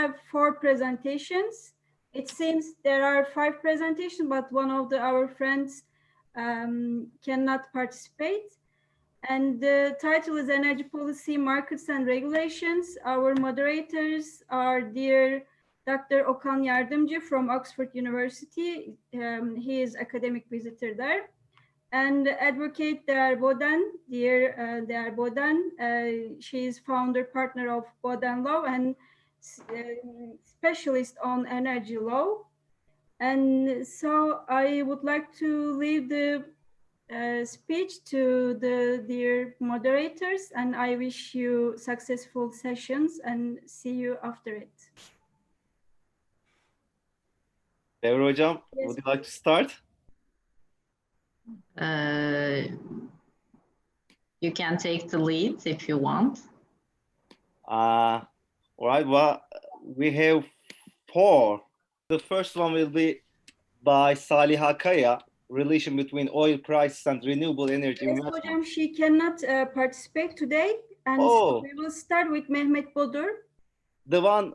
have 4 presentations. It seems there are 5 presentations, but one of our friends cannot participate. And the title is Energy Policy, Markets and Regulations. Our moderators are dear Dr. Okan Yardımcı from Oxford University. He is academic visitor there. And Advocate Değer Boden, dear Değer Boden. She is founder partner of Boden Law and specialist on energy law. And so I would like to leave the speech to the dear moderators, and I wish you successful sessions and see you after it. Devre Hocam, Yes. would you like to start? You can take the lead if you want. All right, well, we have 4. The first one will be by Saliha Kaya, relation between oil prices and renewable energy Yes, investment. Hocam, she cannot participate today, and so we will start with Mehmet Bodur. The one,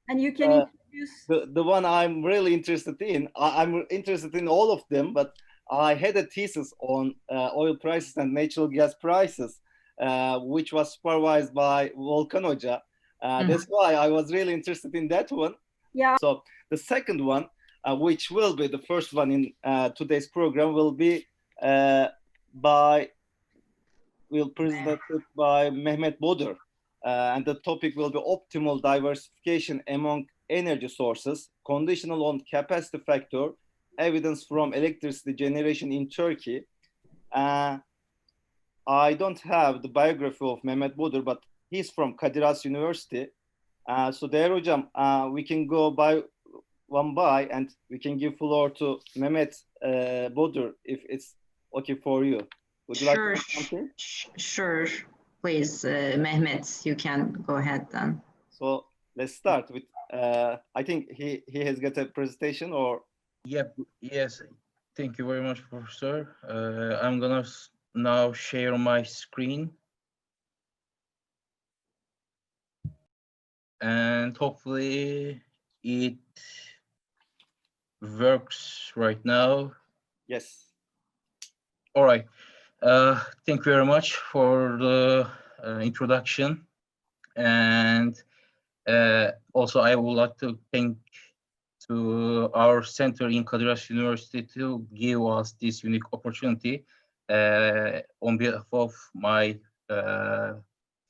and you can introduce the one I'm really interested in. I'm interested in all of them, but I had a thesis on oil prices and natural gas prices, which was supervised by Volkan Hoca. That's why I was really interested in that one. Yeah. So the second one, which will be the first one in today's program, will be presented by Mehmet Bodur. And the topic will be optimal diversification among energy sources, conditional on capacity factor, evidence from electricity generation in Turkey. I don't have the biography of Mehmet Bodur, but he's from Kadir University. So Değer Hocam, we can go by one by, and we can give floor to Mehmet Bodur if it's okay for you. Would you like to say something? Sure. Please, Mehmet, you can go ahead then. So let's start with, I think he has got a presentation or? Yep, yes, thank you very much, Professor. I'm gonna now share my screen. And hopefully it works right now. Yes. All right. Thank you very much for the introduction. And also I would like to thank to our center in Kadir University to give us this unique opportunity on behalf of my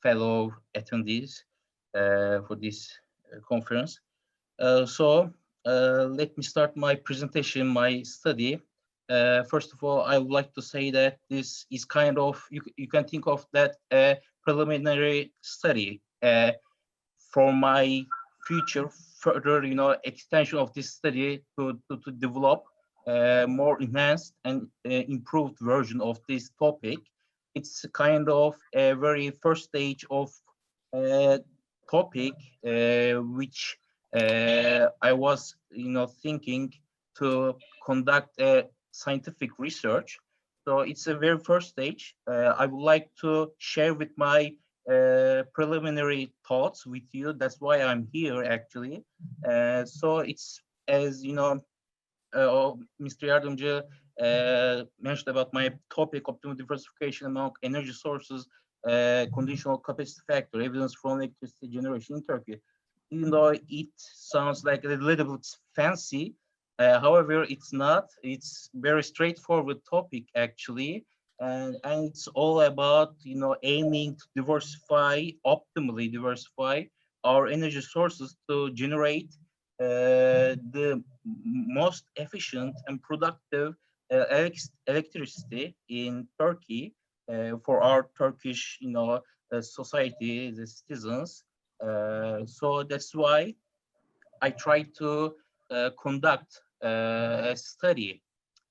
fellow attendees for this conference. So let me start my presentation, my study. First of all, I would like to say that this is kind of, you can think of that preliminary study for my future further, extension of this study to develop more enhanced and improved version of this topic. It's kind of a very first stage of topic which I was, thinking to conduct a scientific research. So it's a very first stage. I would like to share with my preliminary thoughts with you. That's why I'm here actually. So it's, as Mr. Yardımcı mentioned about my topic, optimal diversification among energy sources, conditional capacity factor, evidence from electricity generation in Turkey. Even though it sounds like a little bit fancy, however, it's not. It's very straightforward topic actually, and it's all about aiming to optimally diversify our energy sources to generate the most efficient and productive electricity in Turkey for our Turkish society, the citizens. So that's why I try to conduct a study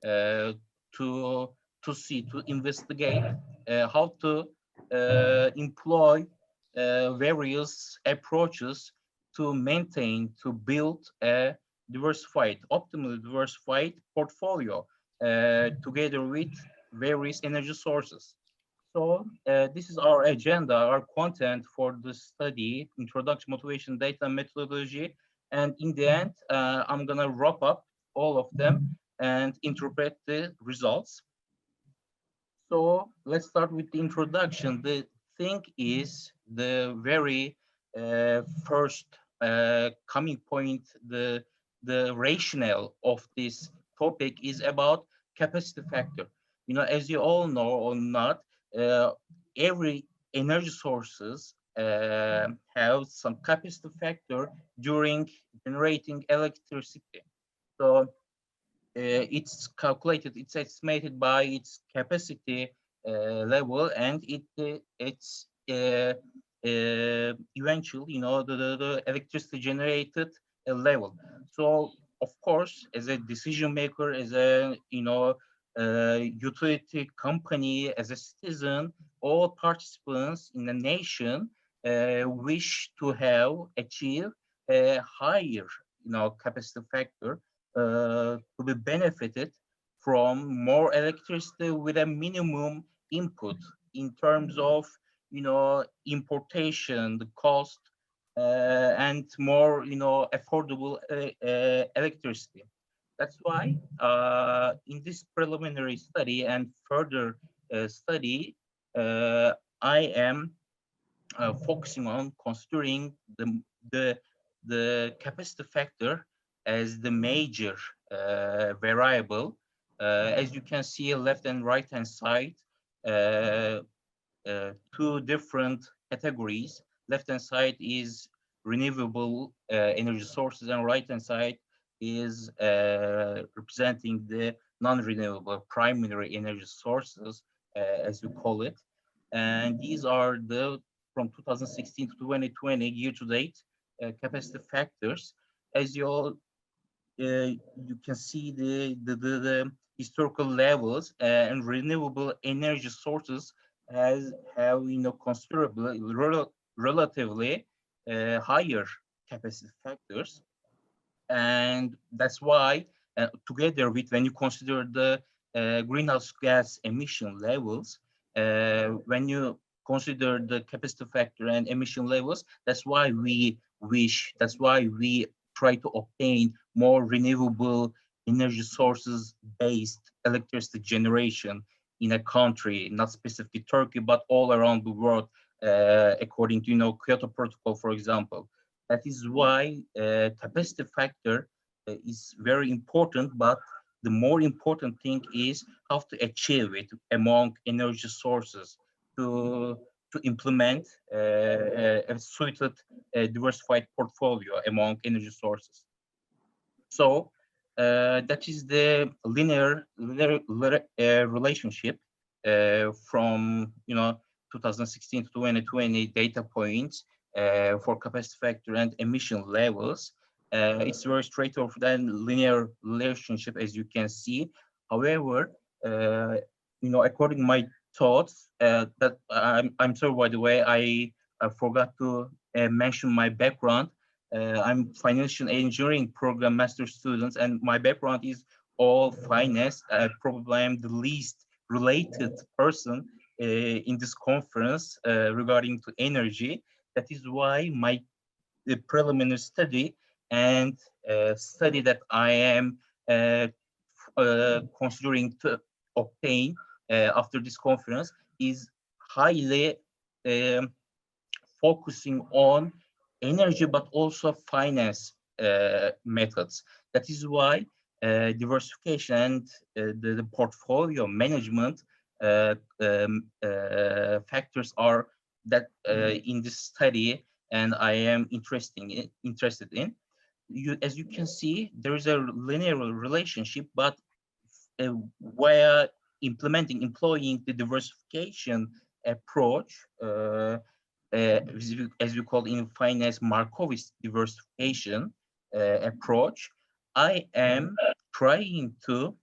to investigate how to employ various approaches to build a optimally diversified portfolio together with various energy sources. So this is our agenda, our content for the study, introduction, motivation, data, methodology. And in the end, I'm gonna wrap up all of them and interpret the results. So let's start with the introduction. The thing is the very first coming point, the rationale of this topic is about capacity factor. You know, as you all know or not, every energy sources have some capacity factor during generating electricity. So it's calculated, it's estimated by its capacity level, and it's eventually, you know, the electricity generated level. So of course, as a decision maker, as a, you know, utility company, as a citizen, all participants in the nation wish to have achieve a higher, you know, capacity factor to be benefited from more electricity with a minimum input in terms of, you know, importation, the cost, and more, you know, affordable electricity. That's why in this preliminary study and further study, I am focusing on considering the capacity factor as the major variable. As you can see, left and right hand side, two different categories. Left hand side is renewable energy sources, and right hand side is representing the non-renewable primary energy sources, as we call it. And these are the from 2016 to 2020 year to date capacity factors. As you all you can see the historical levels, and renewable energy sources have, you know, considerably relatively higher capacity factors, and that's why together with, when you consider the greenhouse gas emission levels, when you consider the capacity factor and emission levels, that's why we try to obtain more renewable energy sources based electricity generation in a country, not specifically Turkey, but all around the world, according to, you know, Kyoto Protocol, for example. That is why capacity factor is very important, but the more important thing is how to achieve it among energy sources to implement a suited diversified portfolio among energy sources. So that is the linear relationship from, you know, 2016 to 2020 data points for capacity factor and emission levels. It's very straightforward and linear relationship, as you can see. However, you know, according to my thoughts, that I'm sorry, by the way, I forgot to mention my background. I'm financial engineering program master student, and my background is all finance. Probably I'm the least related person in this conference regarding to energy. That is why the preliminary study and study that I am considering to obtain after this conference is highly focusing on energy, but also finance methods. That is why diversification and the portfolio management factors are that in this study, and I am interested in. As you can see, there is a linear relationship, but via employing the diversification approach, as we call in finance Markowitz diversification approach, I am trying to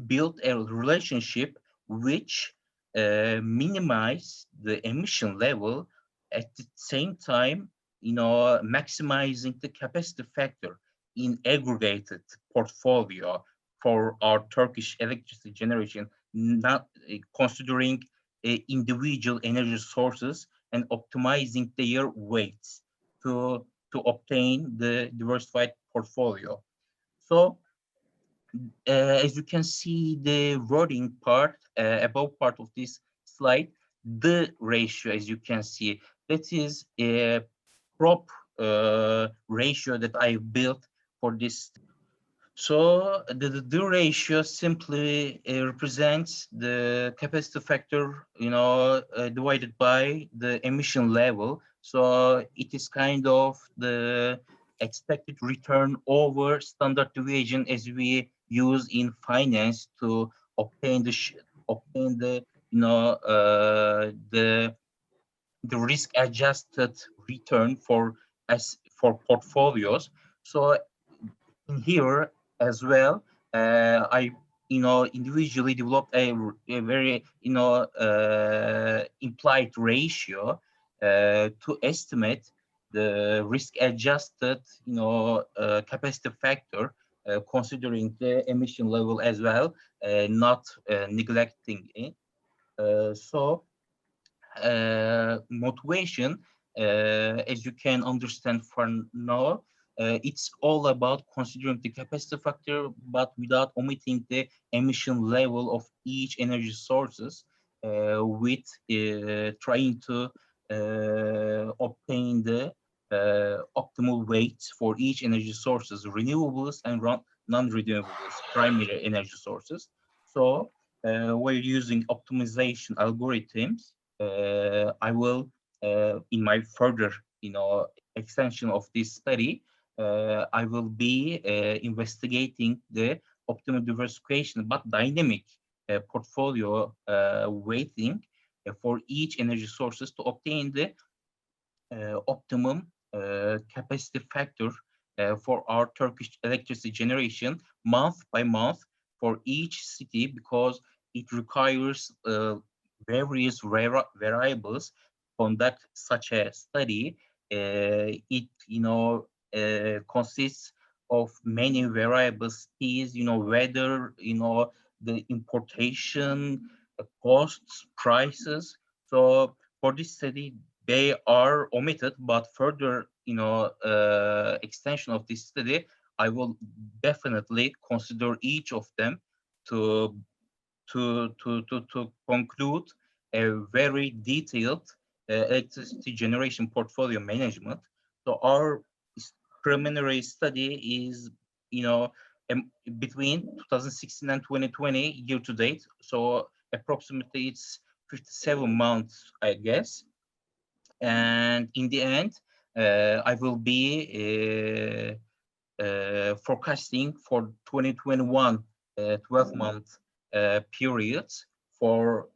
build a relationship which minimize the emission level, at the same time, you know, maximizing the capacity factor in aggregated portfolio for our Turkish electricity generation, not considering individual energy sources and optimizing their weights to obtain the diversified portfolio. So as you can see, the wording part, above part of this slide, the ratio, as you can see, that is a prop ratio that I built for this. So the ratio simply represents the capacity factor, divided by the emission level. So it is kind of the expected return over standard deviation as we use in finance to obtain the risk adjusted return for portfolios. So in here as well, I individually developed a very implied ratio to estimate the risk adjusted capacity factor, considering the emission level as well, not neglecting it. So motivation, as you can understand for now, it's all about considering the capacity factor, but without omitting the emission level of each energy sources, with trying to obtain the optimal weights for each energy sources, renewables and non-renewables, primary energy sources. So we're using optimization algorithms. I will, in my further, extension of this study, I will be investigating the optimal diversification but dynamic portfolio weighting for each energy sources to obtain the optimum capacity factor for our Turkish electricity generation month by month for each city, because it requires various variables to conduct such a study. It consists of many variables, weather, the importation costs, prices. So for this study, they are omitted, but further extension of this study, I will definitely consider each of them to conclude a very detailed electricity generation portfolio management. So our preliminary study is, between 2016 and 2020 year to date. So approximately it's 57 months, I guess. And in the end, I will be forecasting for 2021 12-month periods for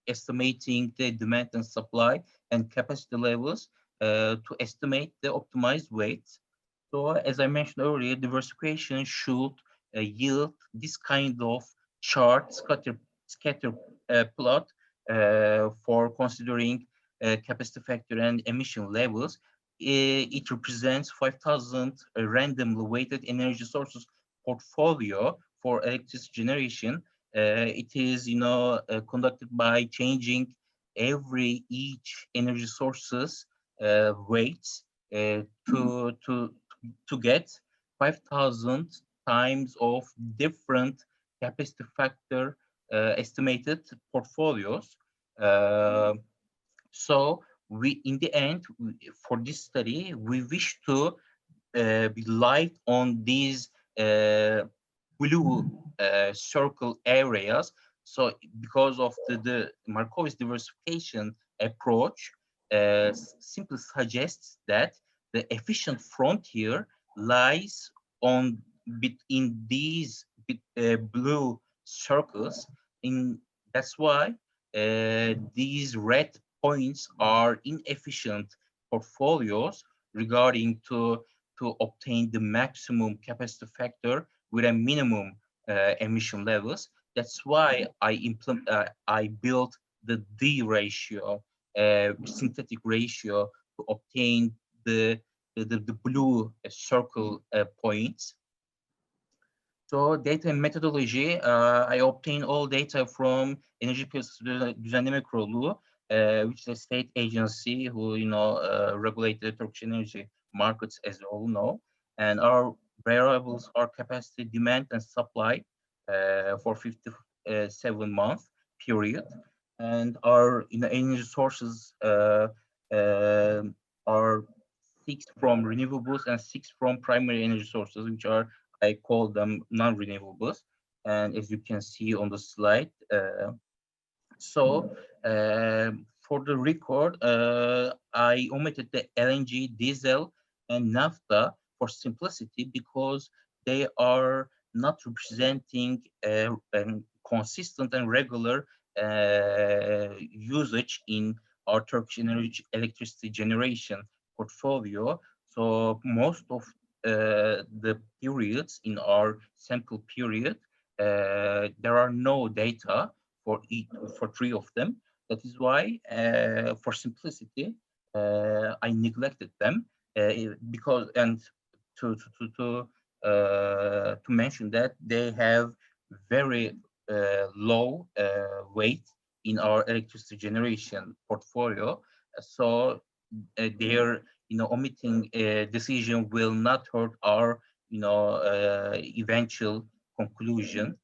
estimating the demand and supply and capacity levels to estimate the optimized weights. So as I mentioned earlier, diversification should yield this kind of chart, scatter plot for considering capacity factor and emission levels. It represents 5,000 randomly weighted energy sources portfolio for electricity generation. It is, conducted by changing each energy sources weights to get 5,000 times of different capacity factor estimated portfolios. So we, in the end, for this study, we wish to be light on these blue circle areas. So because of the Markowitz diversification approach, simply suggests that the efficient frontier lies in these blue circles. That's why these red points are inefficient portfolios regarding to obtain the maximum capacity factor with a minimum emission levels. That's why I built the D ratio, synthetic ratio, to obtain the blue circle points. So data and methodology, I obtain all data from Enerji Piyasası Düzenleme Kurulu, which is a state agency who, regulate the Turkish energy markets, as you all know. And our variables are capacity, demand, and supply for 57-month period. And our energy sources are 6 from renewables and 6 from primary energy sources, which are, I call them non-renewables. And as you can see on the slide, for the record, I omitted the LNG, diesel, and naphtha for simplicity because they are not representing a consistent and regular usage in our Turkish energy electricity generation portfolio. So most of the periods in our sample period, there are no data for 3 of them. That is why, for simplicity, I neglected them because, and to mention that they have very low weight in our electricity generation portfolio. So their omitting decision will not hurt our eventual conclusion.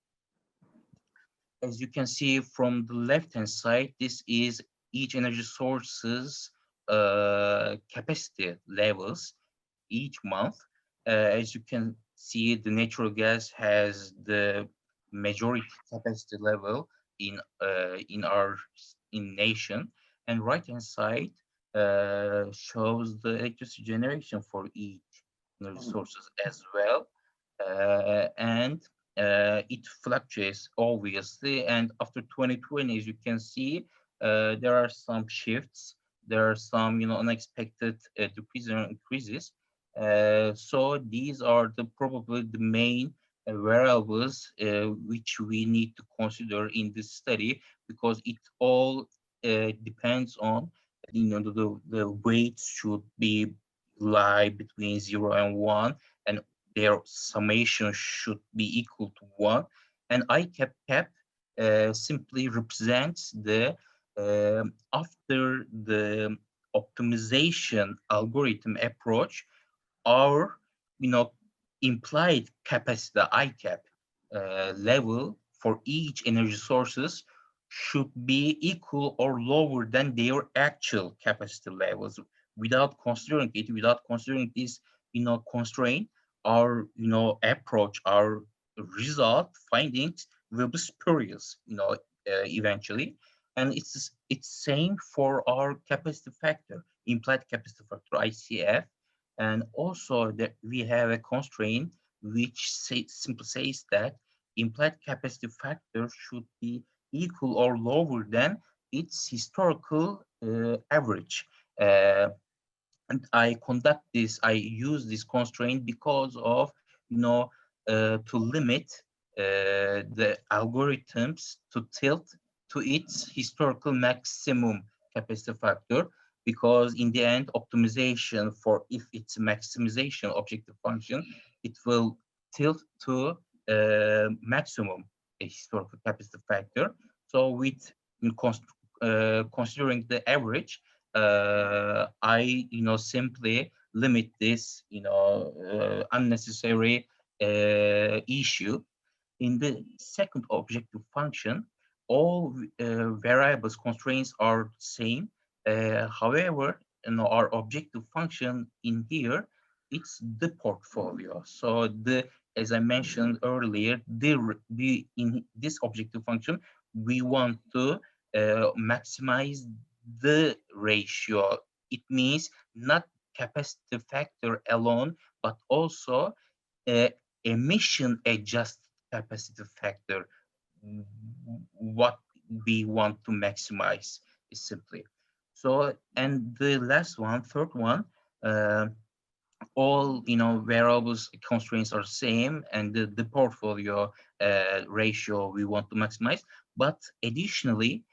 As you can see from the left-hand side, this is each energy source's capacity levels each month. As you can see, the natural gas has the majority capacity level in our nation, and right-hand side shows the electricity generation for each energy sources as well, and it fluctuates obviously. And after 2020, as you can see, there are some shifts. There are some unexpected decreases and increases. So these are probably the main variables which we need to consider in this study, because it all depends on the weights should lie between 0 and 1, and their summation should be equal to 1. And cap simply represents the after the optimization algorithm approach, our implied capacity ICAP level for each energy sources should be equal or lower than their actual capacity levels. Without considering this constraint, our approach, our result findings will be spurious eventually. And it's same for our capacity factor, implied capacity factor, ICF. And also that we have a constraint which simply says that implied capacity factor should be equal or lower than its historical average. And I use this constraint because of, to limit the algorithms to tilt to its historical maximum capacity factor, because in the end, optimization for if it's maximization objective function, it will tilt to maximum historical capacity factor. So with considering the average, I simply limit this unnecessary issue. In the second objective function, all variables constraints are same. However, our objective function in here, it's the portfolio. So as I mentioned earlier, in this objective function, we want to maximize the ratio. It means not capacity factor alone, but also emission adjusted capacity factor. What we want to maximize is simply. So, and the last one, third one, all variables constraints are same, and the portfolio ratio we want to maximize. But additionally,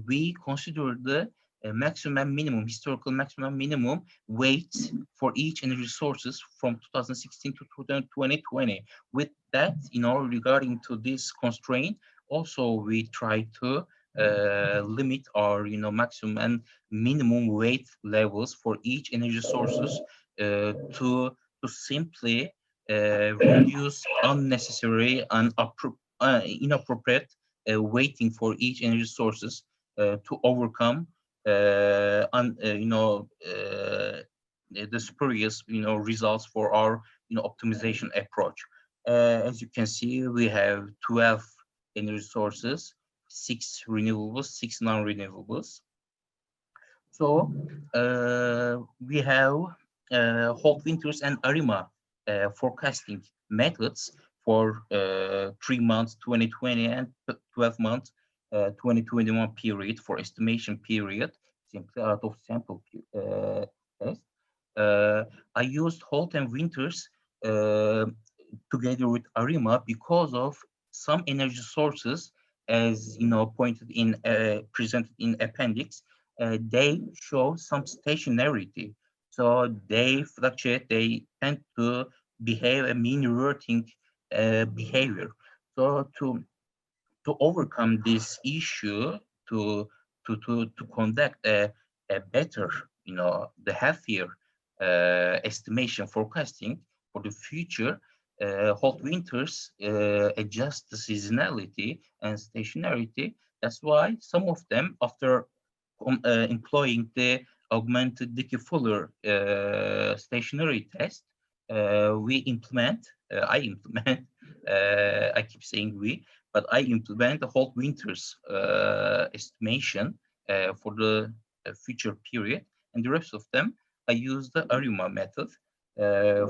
we consider the maximum minimum, historical maximum minimum weight for each energy resources from 2016 to 2020. With that, regarding to this constraint, also we try to limit our, maximum and minimum weight levels for each energy sources to simply reduce unnecessary and inappropriate weighting for each energy sources to overcome the spurious results for our optimization approach. As you can see, we have 12 energy sources, 6 renewables, 6 non-renewables. So we have hot winters and ARIMA forecasting methods for 3 months 2020 and 12 months 2021 period for estimation period, simply out of sample test. I used hot and winters together with ARIMA because of some energy sources, as pointed in presented in appendix. They show some stationarity, so they fluctuate. They tend to behave a mean reverting behavior. So to overcome this issue, to conduct a better, the healthier estimation forecasting for the future, hot winters adjust the seasonality and stationarity. That's why some of them, after employing the augmented Dickey-Fuller stationary test, I implement, I keep saying we, but I implement the hot winters estimation for the future period, and the rest of them I use the ARIMA method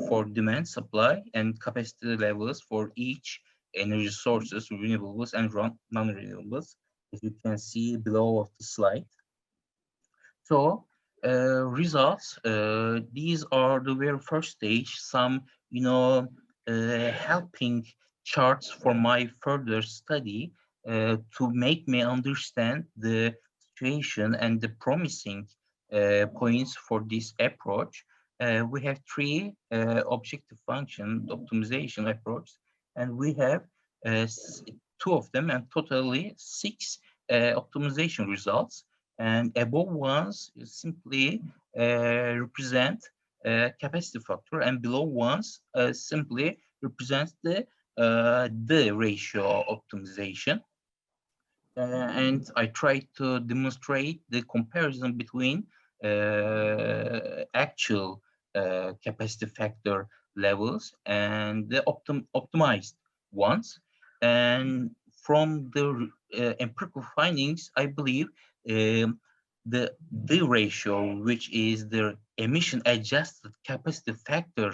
for demand, supply, and capacity levels for each energy sources, renewables and non-renewables, as you can see below of the slide. So results, these are the very first stage, some, helping charts for my further study to make me understand the situation and the promising points for this approach. We have 3 objective function optimization approach, and we have 2 of them, and totally 6 optimization results. And above ones simply represent capacity factor, and below ones simply represents the ratio optimization. And I try to demonstrate the comparison between actual capacity factor levels and the optimized ones. And from the empirical findings, I believe the ratio, which is the emission adjusted capacity factor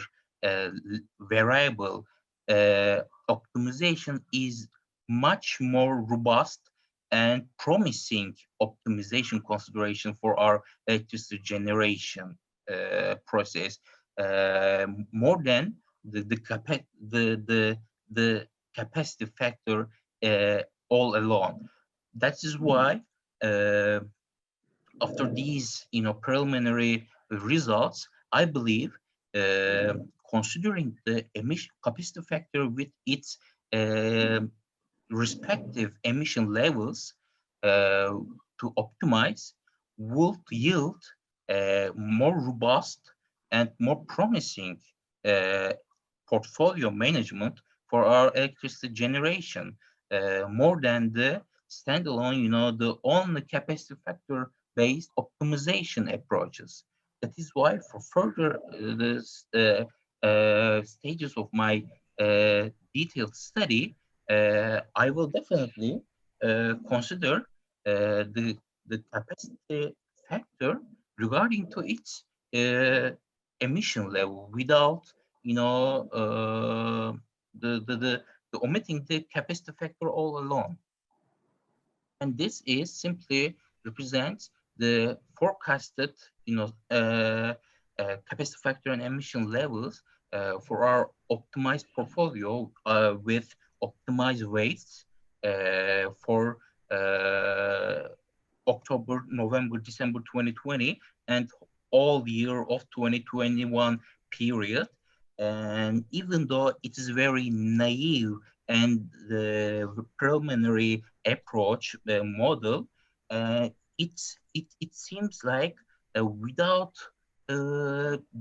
variable optimization, is much more robust and promising optimization consideration for our electricity generation process, more than the capacity factor all along. That is why after these preliminary results, I believe considering the emission capacity factor with its respective emission levels to optimize would yield more robust and more promising portfolio management for our electricity generation, more than the standalone, the only capacity factor based optimization approaches. That is why for further stages of my detailed study, I will definitely consider the capacity factor regarding to its emission level, without the omitting the capacity factor all along. And this is simply represents the forecasted capacity factor and emission levels for our optimized portfolio with optimized weights for October, November, December 2020, and all year of 2021 period. And even though it is very naive and the preliminary approach model, it seems like without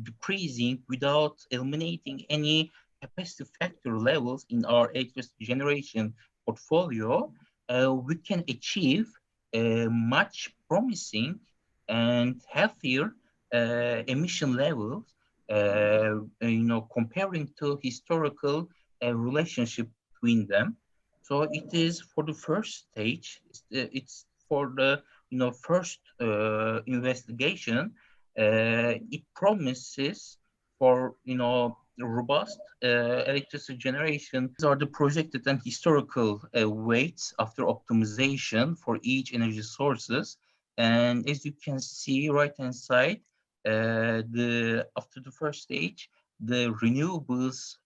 decreasing, without eliminating any capacity factor levels in our electricity generation portfolio, we can achieve much promising and healthier emission levels, comparing to historical relationship between them. So it is for the first stage. It's for the first investigation. It promises for robust electricity generation. These are the projected and historical weights after optimization for each energy sources. And as you can see, right-hand side, after the first stage, the renewables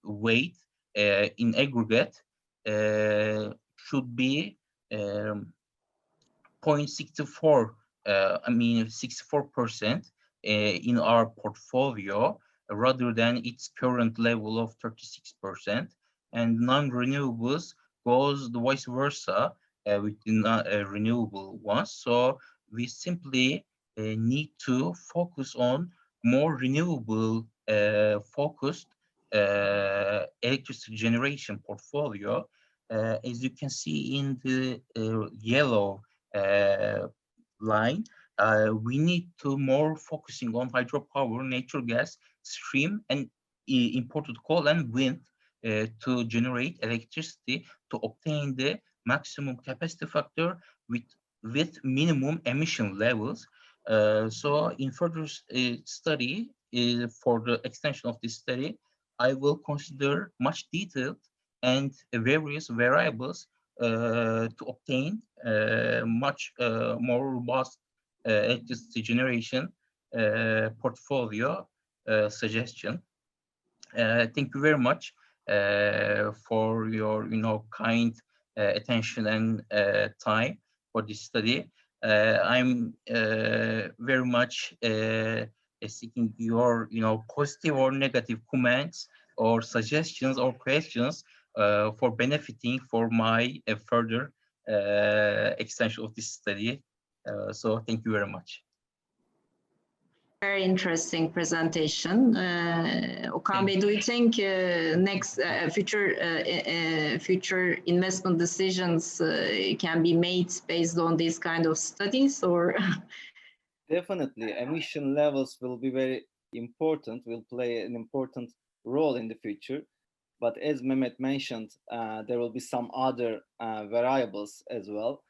weight in aggregate should be 0.64. 64% in our portfolio, rather than its current level of 36%, and non-renewables goes the vice versa with the renewable ones. So we simply need to focus on more renewable focused electricity generation portfolio. As you can see in the yellow line, we need to more focusing on hydropower, natural gas, stream, and imported coal and wind to generate electricity to obtain the maximum capacity factor with minimum emission levels. So in further study, for the extension of this study, I will consider much detailed and various variables to obtain much more robust electricity generation portfolio suggestion. Thank you very much for your kind attention and time for this study. I'm very much seeking your positive or negative comments or suggestions or questions for benefiting for my further extension of this study. So thank you very much. Very interesting presentation. Okan Bey, do you think next future investment decisions can be made based on these kind of studies, or? Definitely, emission levels will be very important, will play an important role in the future. But as Mehmet mentioned, there will be some other variables as well.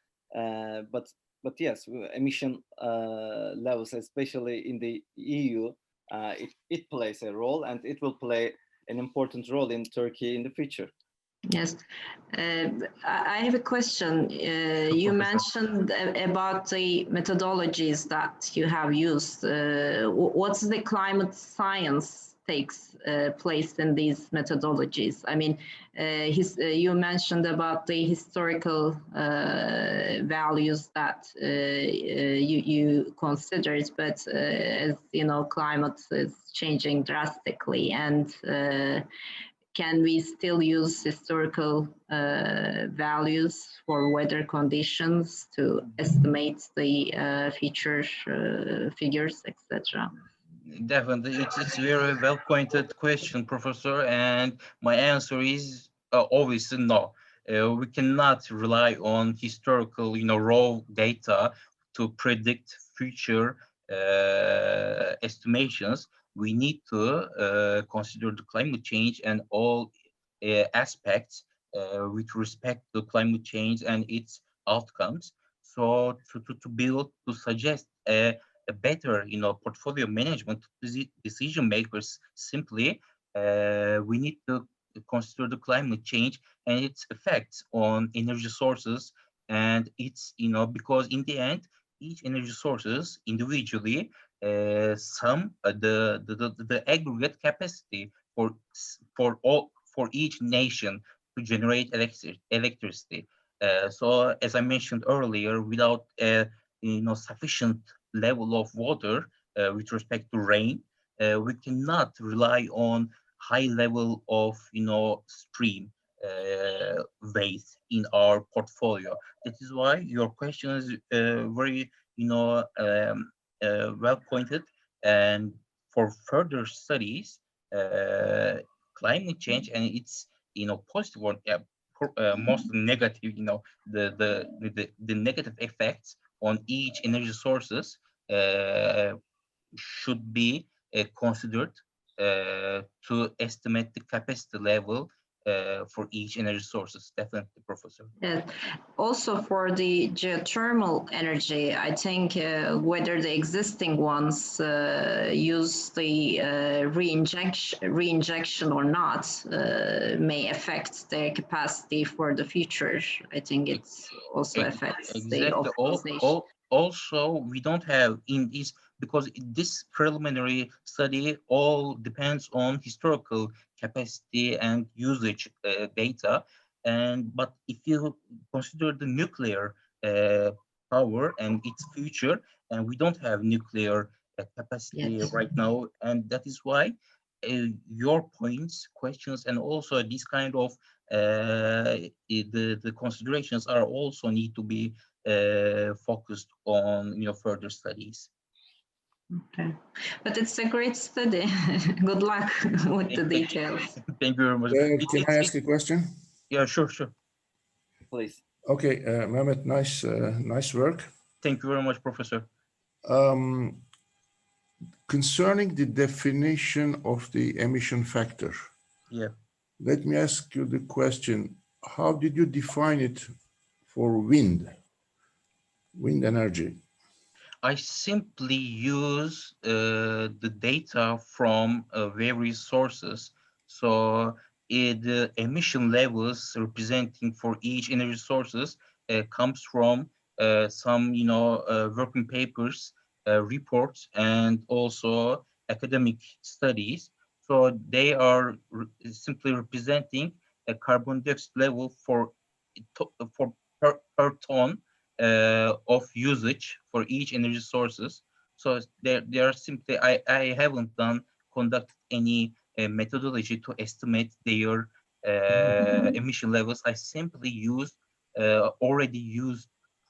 But yes, emission levels, especially in the EU, it plays a role, and it will play an important role in Turkey in the future. Yes, I have a question. You mentioned about the methodologies that you have used. What's the climate science takes place in these methodologies? I mean, you mentioned about the historical values that you considered, but as you know, climate is changing drastically, and can we still use historical values for weather conditions to estimate the future figures, etc.? Definitely, it's a very well-pointed question, Professor, and my answer is obviously no. We cannot rely on historical, raw data to predict future estimations. We need to consider the climate change and all aspects with respect to climate change and its outcomes. So to suggest a better, portfolio management decision makers, simply we need to consider the climate change and its effects on energy sources, and it's because in the end, each energy sources individually the aggregate capacity for each nation to generate electricity. So as I mentioned earlier, without a sufficient level of water with respect to rain, we cannot rely on high level of stream waste in our portfolio. That is why your question is very well pointed, and for further studies, climate change and its positive or mostly negative, the negative effects on each energy sources should be considered to estimate the capacity level for each energy sources. Definitely, Professor. Yes. Also for the geothermal energy, I think whether the existing ones use the reinjection or not may affect their capacity for the future. I think it also affects the optimization. Also, we don't have in this, because this preliminary study all depends on historical capacity and usage data. But if you consider the nuclear power and its future, and we don't have nuclear capacity right now, and that is why your points, questions, and also this kind of the considerations are also need to be focused on further studies. Okay, but it's a great study. Good luck with the details. Thank you very much. Can I ask a question? Yeah, sure. Please. Okay, Mehmet, nice work. Thank you very much, Professor. Concerning the definition of the emission factor, let me ask you the question: how did you define it for wind energy? I simply use the data from various sources. So the emission levels representing for each energy sources comes from some working papers, reports, and also academic studies. So they are simply representing a carbon dioxide level per ton of usage for each energy sources. So they are simply, I haven't conducted any methodology to estimate their emission levels. I simply used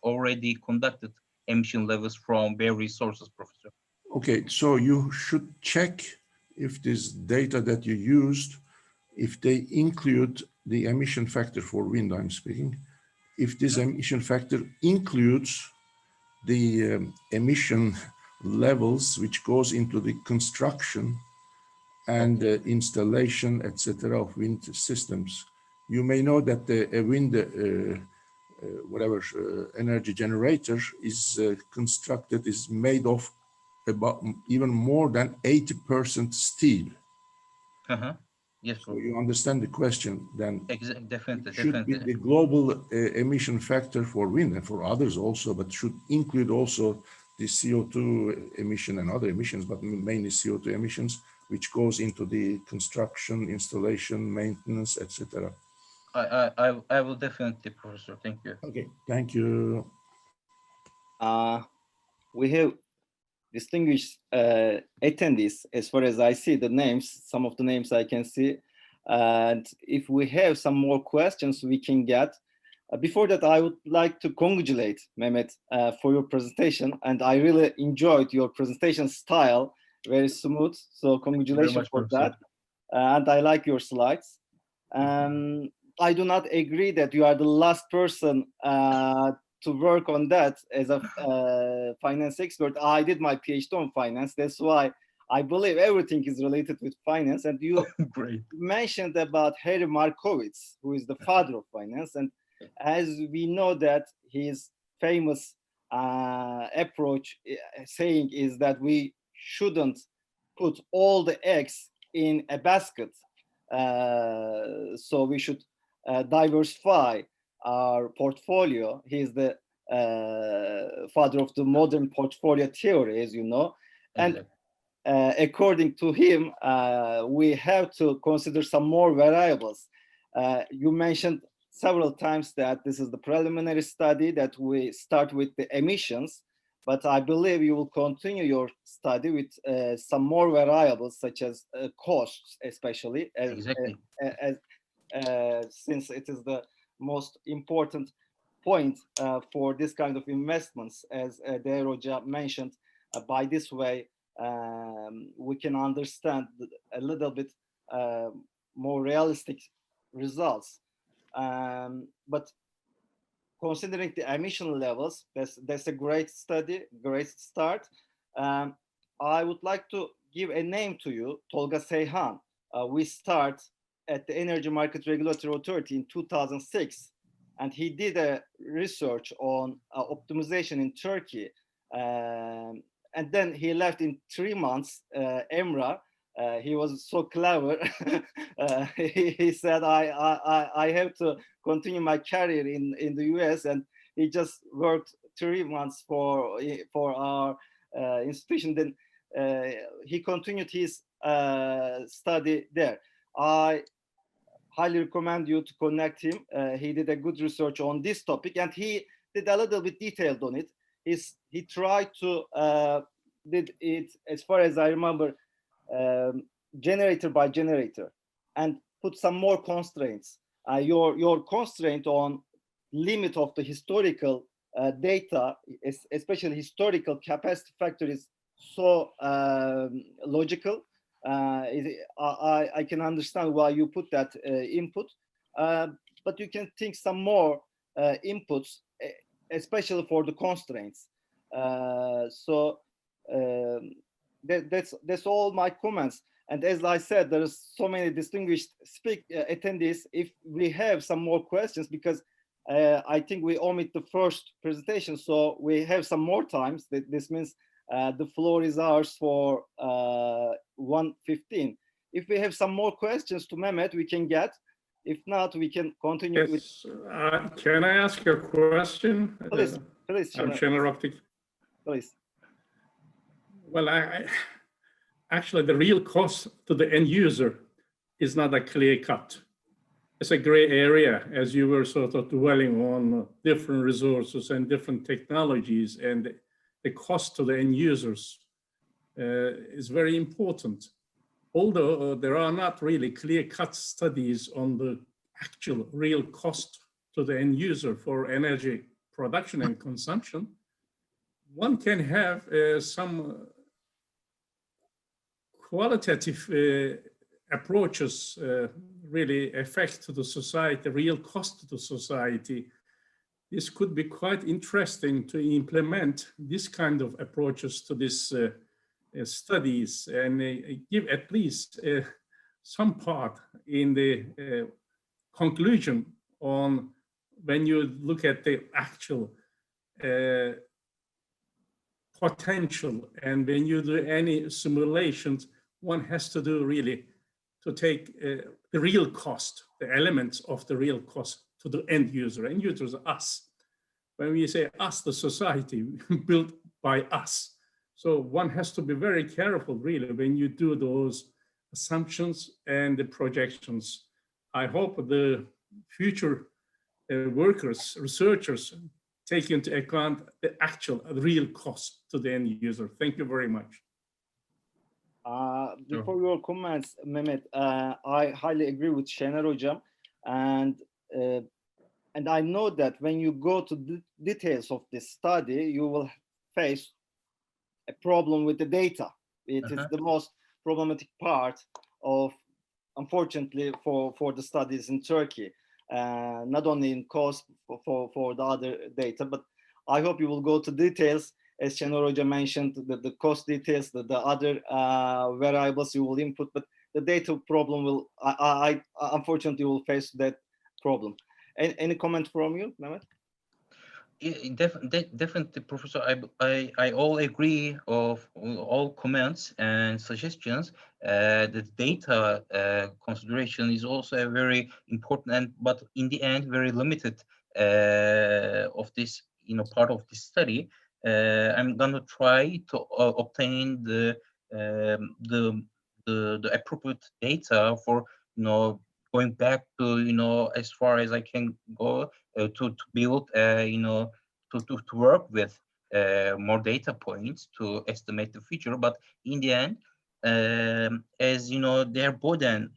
already conducted emission levels from various sources, Professor. Okay, so you should check if this data that you used, if they include the emission factor for wind, I'm speaking, if this emission factor includes the emission levels which goes into the construction and installation, etc., of wind systems. You may know that a wind energy generator is constructed, is made of about even more than 80% steel. Yes. So you understand the question, then definitely, should be the global emission factor for wind and for others also, but should include also the CO2 emission and other emissions, but mainly CO2 emissions, which goes into the construction, installation, maintenance, etc. I will definitely, Professor. Thank you. Okay, thank you. We have distinguished attendees, as far as I see the names, some of the names I can see. And if we have some more questions we can get. Before that, I would like to congratulate Mehmet for your presentation. And I really enjoyed your presentation style, very smooth. So congratulations for that. And I like your slides. I do not agree that you are the last person to work on that as a finance expert. I did my PhD on finance. That's why I believe everything is related with finance. And you mentioned about Harry Markowitz, who is the father of finance. And as we know that his famous approach saying is that we shouldn't put all the eggs in a basket. So we should diversify our portfolio. He's the father of the modern portfolio theory, as you know. And according to him, we have to consider some more variables. You mentioned several times that this is the preliminary study, that we start with the emissions, but I believe you will continue your study with some more variables such as costs, especially Exactly. Since it is the most important point for this kind of investments, as Değer Hoca mentioned. By this way, we can understand a little bit more realistic results. But considering the emission levels, that's a great study, great start. I would like to give a name to you, Tolga Seyhan. We start at the Energy Market Regulatory Authority in 2006, and he did a research on optimization in Turkey. And then he left in 3 months, EMRA. He was so clever. He said, I have to continue my career in the US, and he just worked 3 months for our institution. Then he continued his study there. I highly recommend you to connect him. He did a good research on this topic, and he did a little bit detailed on it. He tried to did it, as far as I remember, generator by generator, and put some more constraints. Your constraint on limit of the historical data, especially historical capacity factor, is so logical. I can understand why you put that input, but you can think some more inputs, especially for the constraints. That's all my comments. And as I said, there is so many distinguished attendees. If we have some more questions, because I think we omit the first presentation, so we have some more time. This means the floor is ours for 1:15. If we have some more questions to Mehmet, we can get. If not, we can continue. Yes. Can I ask a question? Please, I'm interrupting. Please. Well, actually, the real cost to the end user is not a clear cut. It's a gray area, as you were sort of dwelling on different resources and different technologies, and the cost to the end users is very important. Although there are not really clear-cut studies on the actual real cost to the end user for energy production and consumption, one can have some qualitative approaches really affect to the society, the real cost to the society. This could be quite interesting to implement this kind of approaches to this studies, and give at least some part in the conclusion on when you look at the actual potential, and when you do any simulations, one has to do really to take the real cost, the elements of the real cost to the end user. End users are us. When we say us, the society built by us. So one has to be very careful really when you do those assumptions and the projections. I hope the future workers, researchers, take into account the actual real cost to the end user. Thank you very much. Before your comments, Mehmet, I highly agree with Şehnaz Hocam, and I know that when you go to the details of this study, you will face a problem with the data. It is the most problematic part of, unfortunately, for the studies in Turkey. Not only in cost for the other data, but I hope you will go to details, as Şehnaz Hoca mentioned, the cost details, the other variables you will input, but the data problem will, I unfortunately will face that problem. Any comment from you, Mehmet? Definitely, Professor. I all agree of all comments and suggestions. The data consideration is also a very important, but in the end, very limited of this, part of this study. I'm gonna try to obtain the appropriate data for going back to, you know, as far as I can go to build, you know, to work with more data points to estimate the future. But in the end, as you know, Değer Boden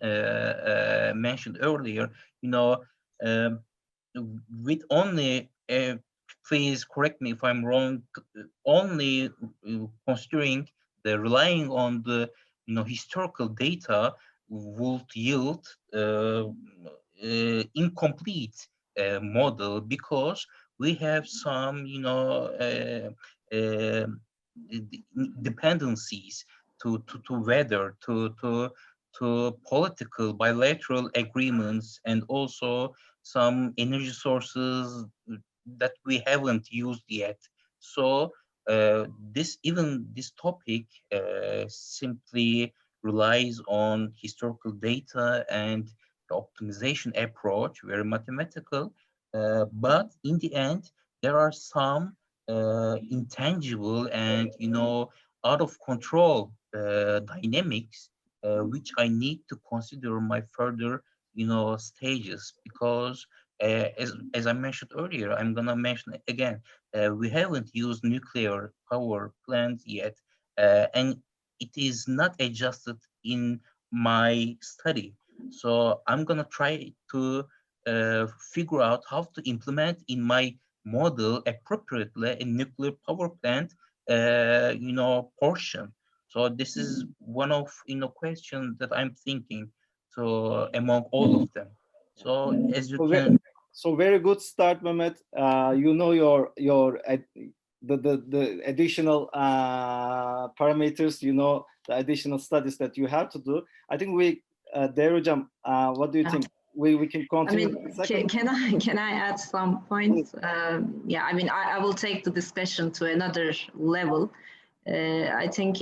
mentioned earlier, you know, with only, please correct me if I'm wrong, only considering the relying on the, you know, historical data would yield incomplete model, because we have some, you know, dependencies to weather, to political bilateral agreements, and also some energy sources that we haven't used yet. So this topic simply relies on historical data and the optimization approach, very mathematical, but in the end, there are some intangible and, you know, out of control dynamics which I need to consider in my further, you know, stages, because as I mentioned earlier, I'm gonna mention it again. We haven't used nuclear power plants yet, and it is not adjusted in my study. So I'm gonna try to figure out how to implement in my model appropriately a nuclear power plant, you know, portion. So this is one of, you know, questions that I'm thinking. So among all of them. So as you can. So very good start, Mehmet. You know the additional parameters. You know the additional studies that you have to do. I think we, Değer hocam, what do you think? We can continue. I mean, can I add some points? Yeah, I mean, I will take the discussion to another level. I think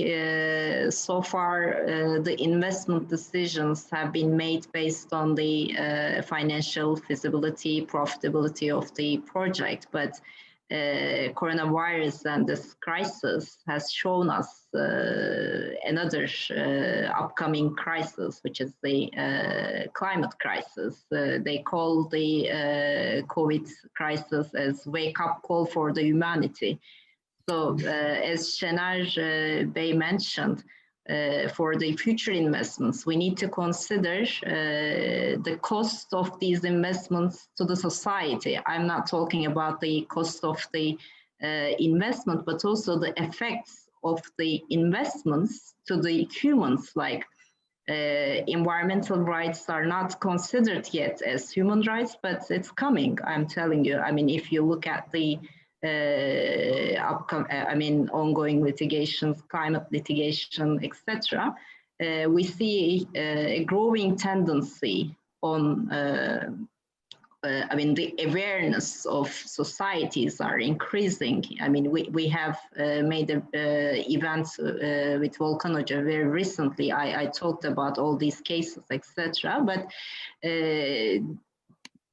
so far the investment decisions have been made based on the financial feasibility, profitability of the project, but coronavirus and this crisis has shown us another upcoming crisis, which is the climate crisis. They call the COVID crisis as wake-up call for the humanity. So as Şehnaz Bey mentioned, for the future investments, we need to consider the cost of these investments to the society. I'm not talking about the cost of the investment, but also the effects of the investments to the humans, like environmental rights are not considered yet as human rights, but it's coming, I'm telling you. I mean, if you look at the ongoing litigations, climate litigation, etc., we see a growing tendency on, the awareness of societies are increasing. I mean, we have made events with Volkan Hoca very recently. I talked about all these cases, etc., but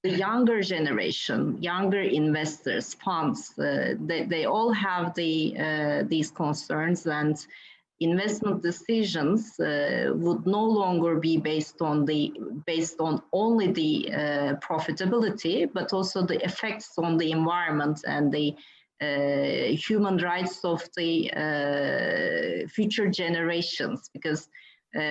the younger generation, younger investors, funds, they all have these concerns, and investment decisions would no longer be based on only the profitability, but also the effects on the environment and the human rights of the future generations, because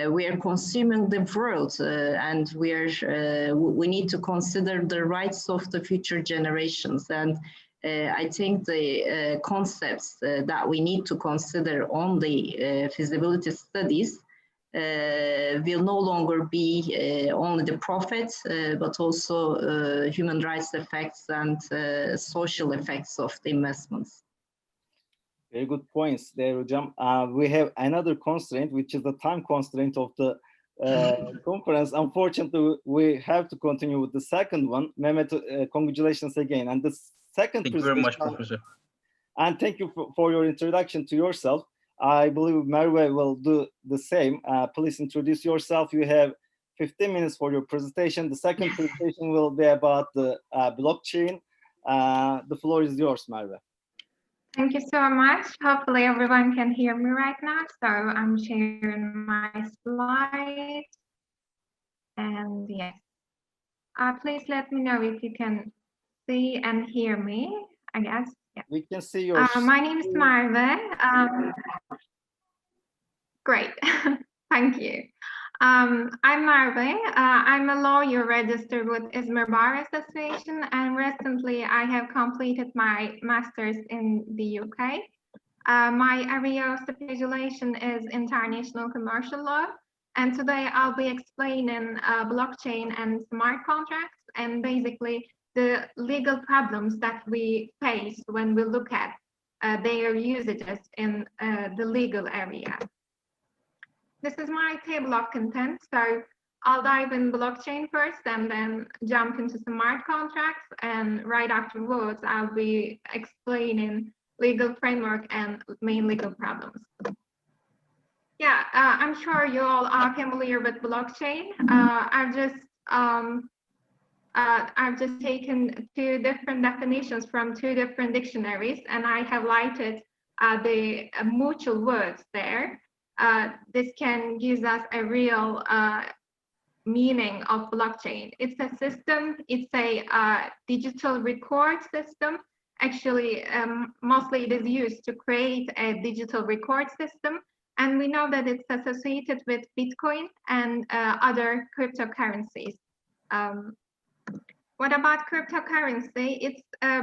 we are consuming the world, and we need to consider the rights of the future generations. And I think the concepts that we need to consider on the feasibility studies will no longer be only the profit, but also human rights effects and social effects of the investments. Very good points there, hocam. We have another constraint, which is the time constraint of the conference. Unfortunately, we have to continue with the second one. Mehmet, congratulations again. And the second Thank you very much, Professor. And thank you for your introduction to yourself. I believe Merve will do the same. Please introduce yourself. You have 15 minutes for your presentation. The second presentation will be about the blockchain. The floor is yours, Merve. Thank you so much. Hopefully everyone can hear me right now. So I'm sharing my slides. And yes, Please let me know if you can see and hear me, I guess. Yeah. We can see your My name is Merve. Great, thank you. I'm Merve. I'm a lawyer registered with Izmir Bar Association, and recently I have completed my master's in the UK. My area of specialization is international commercial law, and today I'll be explaining blockchain and smart contracts, and basically the legal problems that we face when we look at their usages in the legal area. This is my table of contents. So I'll dive in blockchain first and then jump into smart contracts. And right afterwards, I'll be explaining legal framework and main legal problems. Yeah, I'm sure you all are familiar with blockchain. I've just taken two different definitions from two different dictionaries, and I have highlighted the mutual words there. This can give us a real meaning of blockchain. It's a system, it's a digital record system. Actually, mostly it is used to create a digital record system. And we know that it's associated with Bitcoin and other cryptocurrencies. What about cryptocurrency? It's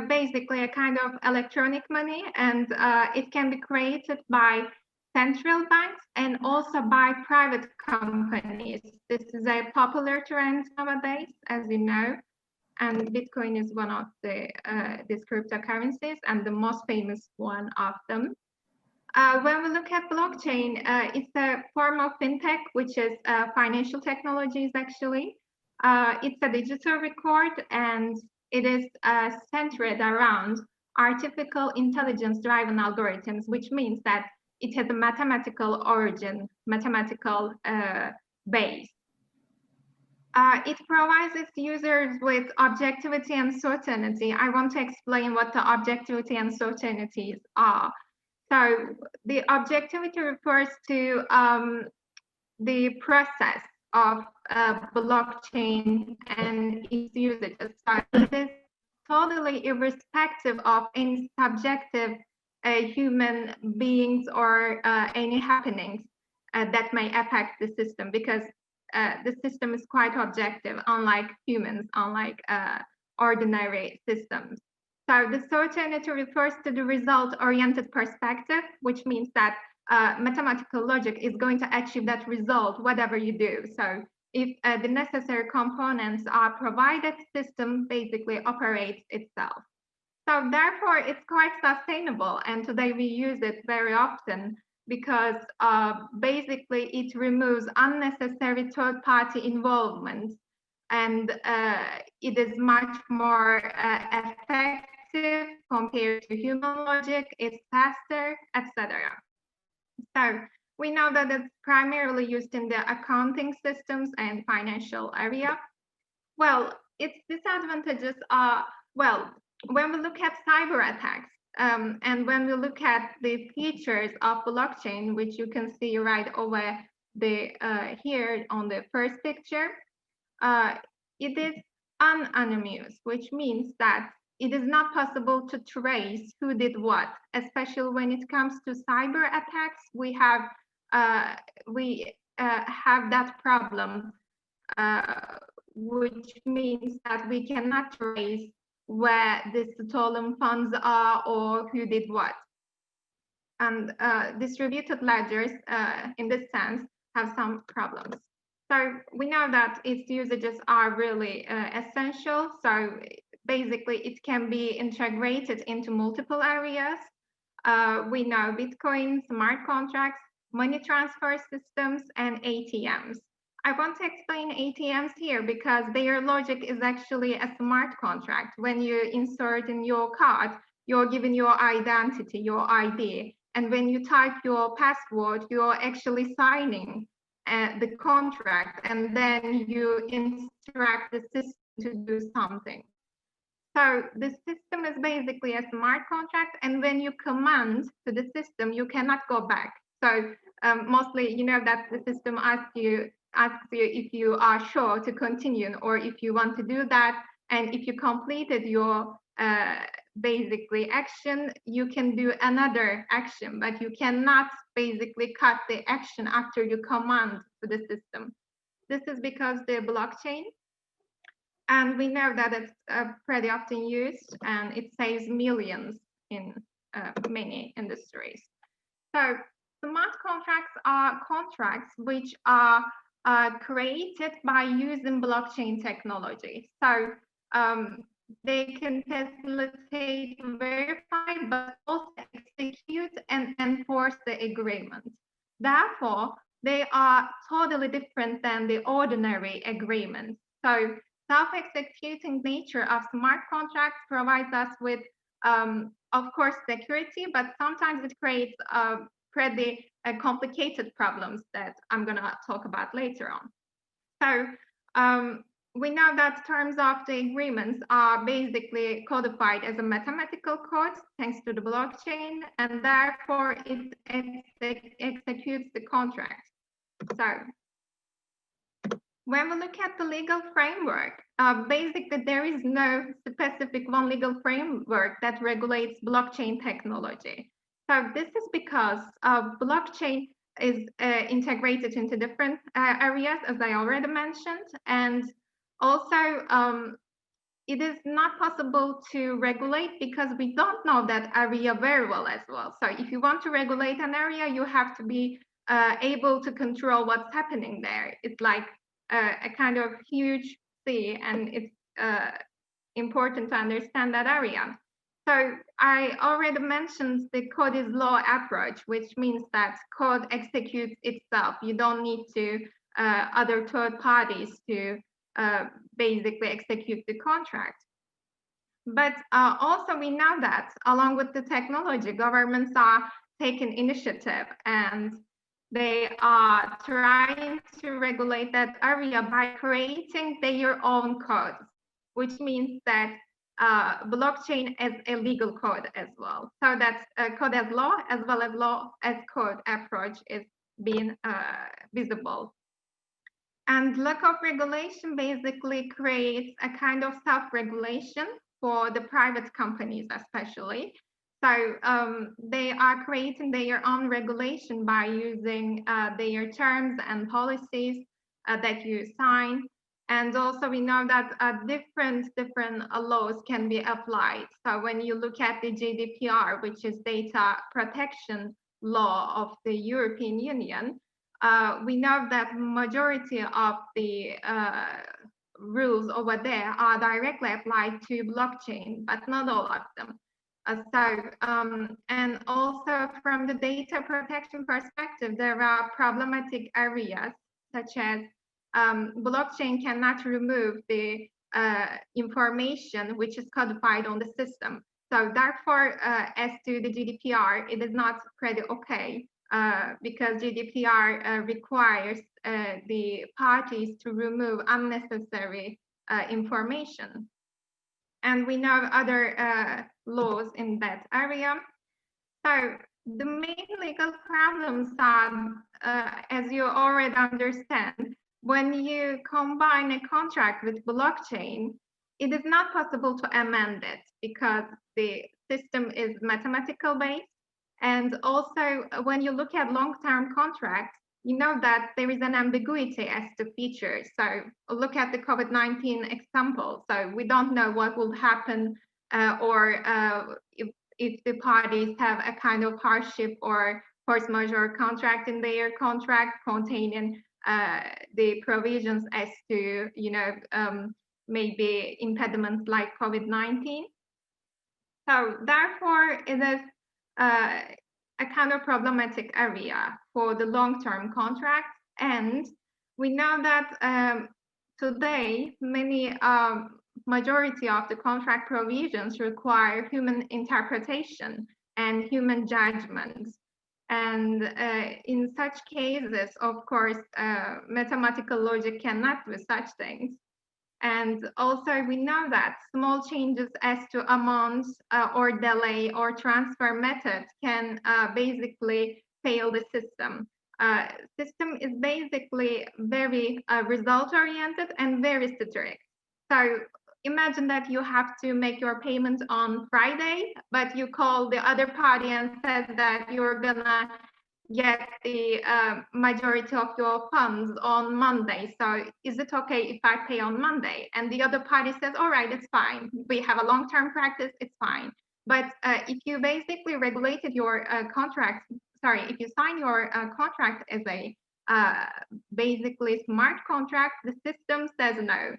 basically a kind of electronic money, and it can be created by central banks and also by private companies. This is a popular trend nowadays, as you know, and Bitcoin is one of these cryptocurrencies and the most famous one of them. When we look at blockchain, it's a form of fintech, which is financial technologies actually. It's a digital record, and it is centered around artificial intelligence-driven algorithms, which means that it has a mathematical origin, mathematical base. It provides its users with objectivity and certainty. I want to explain what the objectivity and certainties are. So the objectivity refers to the process of blockchain and its usages. So it is totally irrespective of any subjective human beings or any happenings that may affect the system, because the system is quite objective, unlike humans, unlike ordinary systems. So the certainty refers to the result-oriented perspective, which means that mathematical logic is going to achieve that result, whatever you do. So if the necessary components are provided, the system basically operates itself. So therefore, it's quite sustainable. And today we use it very often because basically it removes unnecessary third-party involvement, and it is much more effective compared to human logic. It's faster, etc. So we know that it's primarily used in the accounting systems and financial area. Well, its disadvantages are, well, when we look at cyber attacks, and when we look at the features of blockchain, which you can see right over the here on the first picture, it is anonymous, which means that it is not possible to trace who did what, especially when it comes to cyber attacks. We have that problem, which means that we cannot trace where the stolen funds are or who did what. And distributed ledgers, in this sense, have some problems. So we know that its usages are really essential. So basically, it can be integrated into multiple areas. We know Bitcoin, smart contracts, money transfer systems, and ATMs. I want to explain ATMs here because their logic is actually a smart contract. When you insert in your card, you're given your identity, your ID. And when you type your password, you're actually signing the contract, and then you instruct the system to do something. So the system is basically a smart contract, and when you command to the system, you cannot go back. So mostly, you know that the system asks you asks you if you are sure to continue or if you want to do that. And if you completed your basically action, you can do another action, but you cannot basically cut the action after you command to the system. This is because the blockchain, and we know that it's pretty often used and it saves millions in many industries. So smart contracts are contracts which are created by using blockchain technology. So they can facilitate, verify, but also execute and enforce the agreement. Therefore, they are totally different than the ordinary agreements. So self-executing nature of smart contracts provides us with, of course, security, but sometimes it creates pretty complicated problems that I'm going to talk about later on. So we know that terms of the agreements are basically codified as a mathematical code thanks to the blockchain, and therefore it executes the contract. So when we look at the legal framework, basically there is no specific one legal framework that regulates blockchain technology. So this is because blockchain is integrated into different areas, as I already mentioned, and also it is not possible to regulate because we don't know that area very well as well. So if you want to regulate an area, you have to be able to control what's happening there. It's like a kind of huge sea, and it's important to understand that area. So I already mentioned the code is law approach, which means that code executes itself. You don't need to other third parties to basically execute the contract. But also we know that along with the technology, governments are taking initiative and they are trying to regulate that area by creating their own codes, which means that blockchain as a legal code as well. So that's code as law as well as law as code approach is being visible. And lack of regulation basically creates a kind of self-regulation for the private companies especially. So they are creating their own regulation by using their terms and policies that you sign. And also we know that different laws can be applied. So when you look at the GDPR, which is data protection law of the European Union, we know that majority of the rules over there are directly applied to blockchain, but not all of them. And also from the data protection perspective, there are problematic areas such as blockchain cannot remove the information which is codified on the system. So therefore, as to the GDPR, it is not pretty okay because GDPR requires the parties to remove unnecessary information. And we know other laws in that area. So the main legal problems are, as you already understand, when you combine a contract with blockchain, it is not possible to amend it because the system is mathematical based. And also when you look at long-term contracts, you know that there is an ambiguity as to features. So look at the COVID-19 example. So we don't know what will happen or if the parties have a kind of hardship or force majeure contract in their contract containing the provisions as to, maybe impediments like COVID-19. So therefore, it is a kind of problematic area for the long-term contracts. And we know that today, many majority of the contract provisions require human interpretation and human judgment. And in such cases, of course, mathematical logic cannot do such things. And also we know that small changes as to amounts or delay or transfer methods can basically fail the system. system is basically very result-oriented and very strict. So imagine that you have to make your payment on Friday, but you call the other party and says that you're gonna get the majority of your funds on Monday. So is it okay if I pay on Monday? And the other party says, all right, it's fine. We have a long-term practice, it's fine. But if you basically regulated your contract, if you sign your contract as a basically smart contract, the system says no.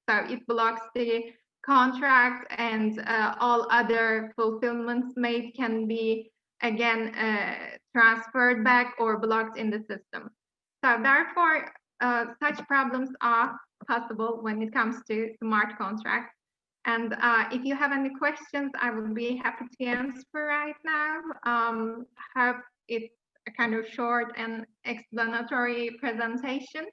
So it blocks the contract, and all other fulfillments made can be again transferred back or blocked in the system. So therefore, such problems are possible when it comes to smart contracts. And if you have any questions, I would be happy to answer right now. Hope it's a kind of short and explanatory presentation.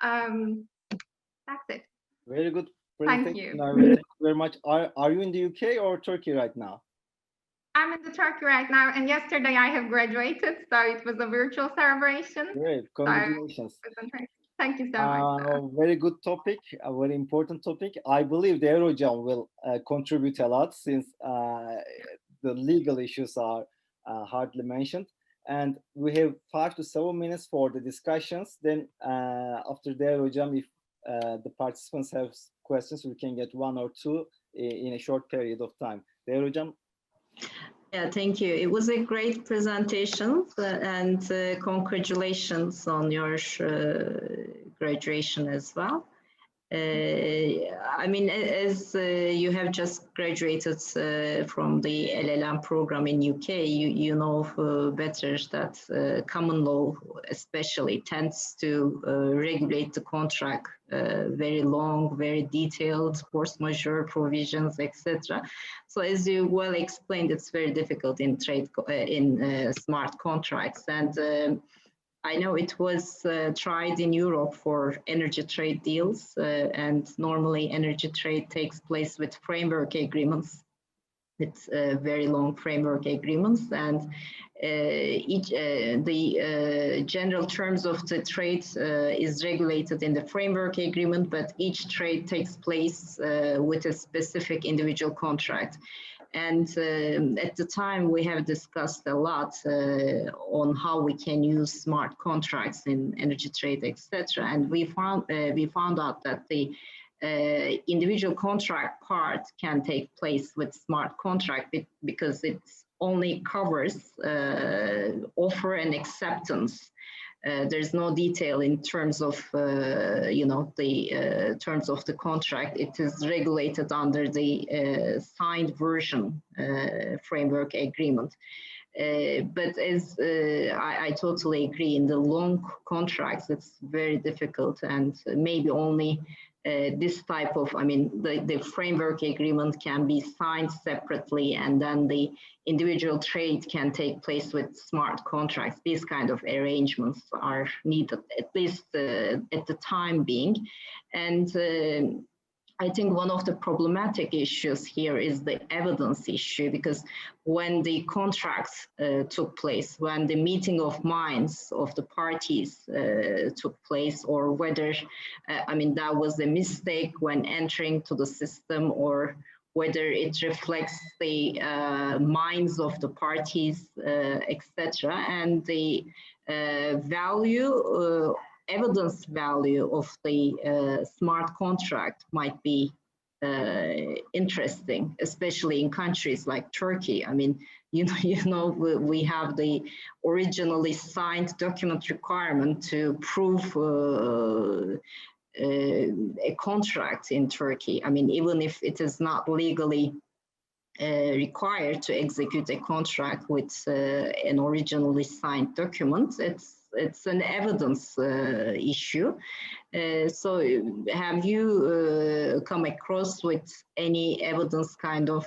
That's it. Very good Thank presentation. you. Thank you very much. Are you in the UK or Turkey right now? I'm in the Turkey right now, and yesterday I have graduated, so it was a virtual celebration. Great, congratulations. Thank you so much. Very good topic, a very important topic. I believe Değer Hocam will contribute a lot, since the legal issues are hardly mentioned. And we have 5 to 7 minutes for the discussions. Then after Değer Hocam, if the participants have questions, we can get 1 or 2 in a short period of time. Değer Hocam. Yeah, thank you. It was a great presentation, and congratulations on your graduation as well. I mean, as you have just graduated from the LLM program in UK, you know better that common law especially tends to regulate the contract, very long, very detailed, force majeure provisions, etc. So as you well explained, it's very difficult in smart contracts. And I know it was tried in Europe for energy trade deals, and normally energy trade takes place with framework agreements. It's very long framework agreements, and the general terms of the trade is regulated in the framework agreement, but each trade takes place with a specific individual contract. And at the time, we have discussed a lot on how we can use smart contracts in energy trade, etc. And we found out that the individual contract part can take place with smart contract because it only covers offer and acceptance. There's no detail in terms of, the terms of the contract. It is regulated under the signed version framework agreement. But as I totally agree, in the long contracts, it's very difficult, and maybe only this type of, the framework agreement can be signed separately, and then the individual trade can take place with smart contracts. These kind of arrangements are needed, at least at the time being. And I think one of the problematic issues here is the evidence issue, because when the contracts took place, when the meeting of minds of the parties took place, or whether, that was a mistake when entering to the system, or whether it reflects the minds of the parties, etc., and the evidence value of the smart contract might be interesting, especially in countries like Turkey. We have the originally signed document requirement to prove a contract in Turkey. Even if it is not legally required to execute a contract with an originally signed document, it's an evidence issue. So have you come across with any evidence kind of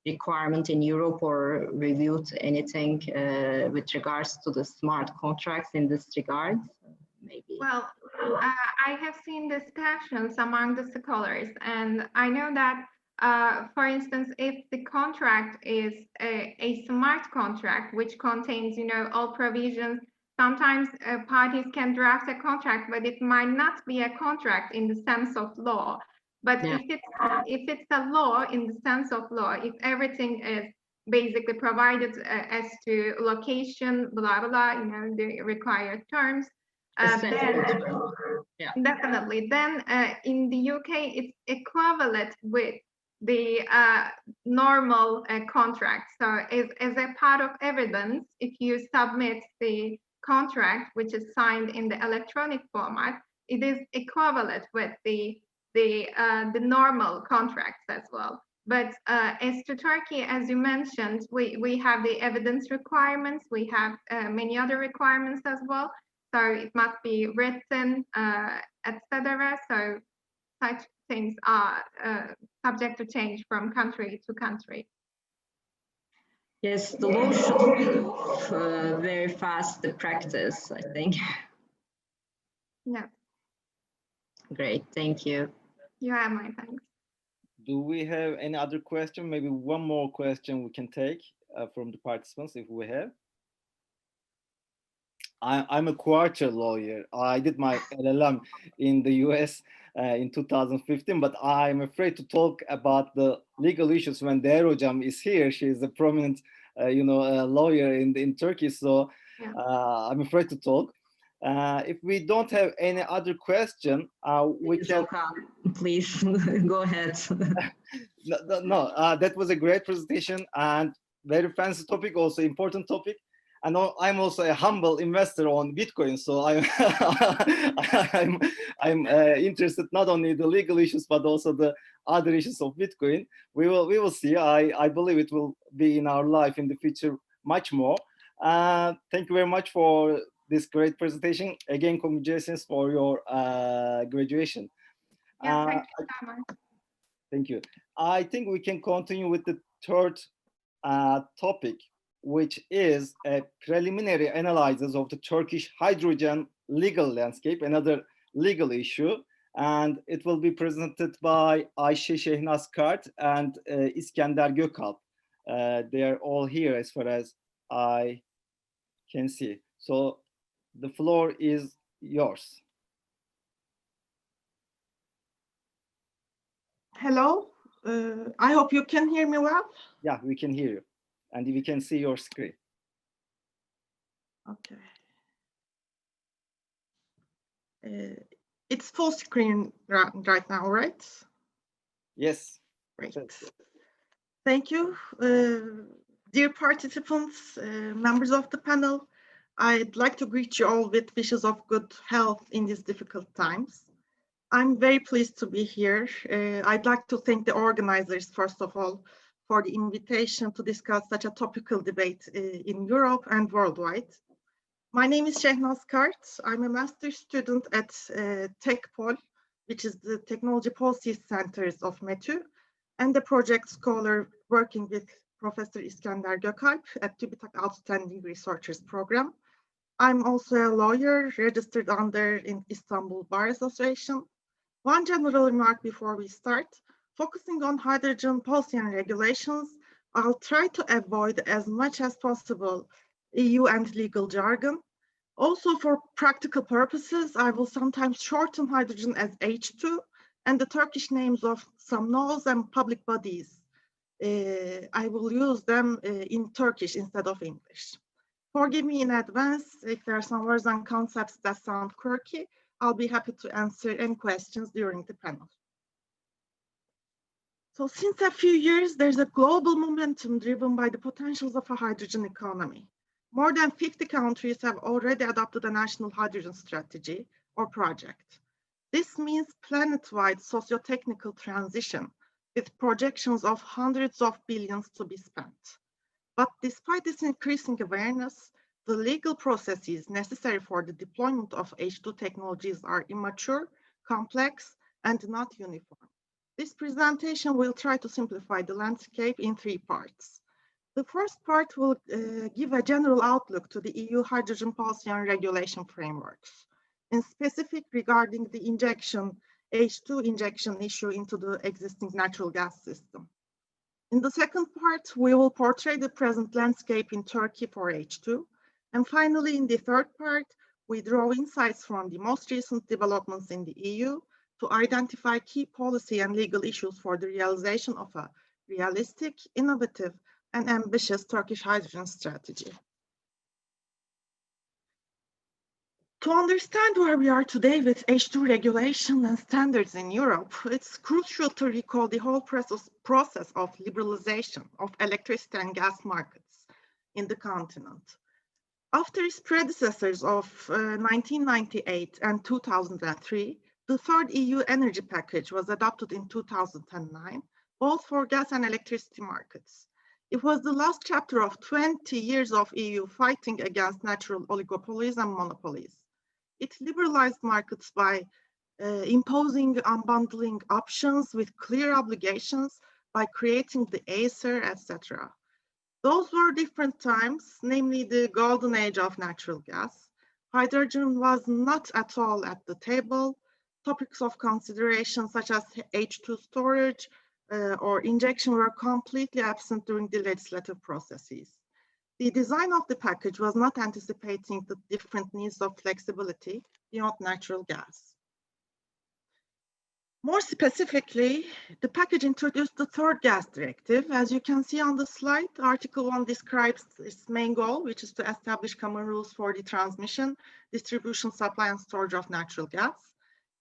requirement in Europe, or reviewed anything with regards to the smart contracts in this regard? Maybe. Well, I have seen discussions among the scholars, and I know that for instance, if the contract is a smart contract, which contains, all provisions sometimes parties can draft a contract, but it might not be a contract in the sense of law. But Yeah. if it's a law in the sense of law, if everything is basically provided as to location, blah, blah, you know, the required terms, then Yeah. definitely. Then in the UK, it's equivalent with the normal contract. So as a part of evidence, if you submit the contract, which is signed in the electronic format, it is equivalent with the normal contracts as well. But as to Turkey, as you mentioned, we have the evidence requirements. We have many other requirements as well. So it must be written, etc. So such things are subject to change from country to country. Yes, the law should move very fast, the practice, I think. Yeah, Great, thank you. you have my thanks. Do we have any other question? Maybe one more question we can take from the participants if we have. I'm a quarter lawyer. I did my LLM in the US in 2015, but I'm afraid to talk about the legal issues when Değer Hocam is here. She is a prominent, lawyer in Turkey, so Yeah. I'm afraid to talk. If we don't have any other question, we Please, can. Okan, please go ahead. No, that was a great presentation and very fancy topic, also important topic. And I'm also a humble investor on Bitcoin, so I'm interested not only in the legal issues but also the other issues of Bitcoin. We will see. I believe it will be in our life in the future much more. Thank you very much for this great presentation. Again, congratulations for your graduation. Yeah, thank you so much. Thank you. I think we can continue with the third topic, which is a preliminary analysis of the Turkish hydrogen legal landscape, another legal issue. And it will be presented by Ayşe, Şehnaz, Kart, and İskender, Gökalp. They are all here as far as I can see. So the floor is yours. Hello, I hope you can hear me well. Yeah, we can hear you. And we can see your screen. Okay. It's full screen right now, right? Yes. Great. Thank you. Dear participants, members of the panel, I'd like to greet you all with wishes of good health in these difficult times. I'm very pleased to be here. I'd like to thank the organizers, first of all, for the invitation to discuss such a topical debate in Europe and worldwide. My name is Şehnaz Kart. I'm a master's student at TechPol, which is the Technology Policy Centers of METÜ, and the project scholar working with Professor İskender Gökalp at TÜBİTAK Outstanding Researchers Program. I'm also a lawyer registered under in Istanbul Bar Association. One general remark before we start. Focusing on hydrogen policy and regulations, I'll try to avoid as much as possible EU and legal jargon. Also for practical purposes, I will sometimes shorten hydrogen as H2 and the Turkish names of some laws and public bodies. I will use them in Turkish instead of English. Forgive me in advance if there are some words and concepts that sound quirky. I'll be happy to answer any questions during the panel. So since a few years, there's a global momentum driven by the potentials of a hydrogen economy. More than 50 countries have already adopted a national hydrogen strategy or project. This means planet-wide socio-technical transition with projections of hundreds of billions to be spent. But despite this increasing awareness, the legal processes necessary for the deployment of H2 technologies are immature, complex, and not uniform. This presentation will try to simplify the landscape in 3 parts. The first part will give a general outlook to the EU hydrogen policy and regulation frameworks, in specific regarding the H2 injection issue into the existing natural gas system. In the second part, we will portray the present landscape in Turkey for H2 And finally, in the third part, we draw insights from the most recent developments in the EU to identify key policy and legal issues for the realization of a realistic, innovative, and ambitious Turkish hydrogen strategy. To understand where we are today with H2 regulation and standards in Europe, it's crucial to recall the whole process of liberalization of electricity and gas markets in the continent. After its predecessors of 1998 and 2003, the third EU energy package was adopted in 2009, both for gas and electricity markets. It was the last chapter of 20 years of EU fighting against natural oligopolies and monopolies. It liberalized markets by imposing unbundling options with clear obligations, by creating the Acer, etc. Those were different times, namely the golden age of natural gas. Hydrogen was not at all at the table. Topics of consideration such as H2 storage or injection were completely absent during the legislative processes. The design of the package was not anticipating the different needs of flexibility beyond natural gas. More specifically, the package introduced the third gas directive. As you can see on the slide, Article 1 describes its main goal, which is to establish common rules for the transmission, distribution, supply, and storage of natural gas.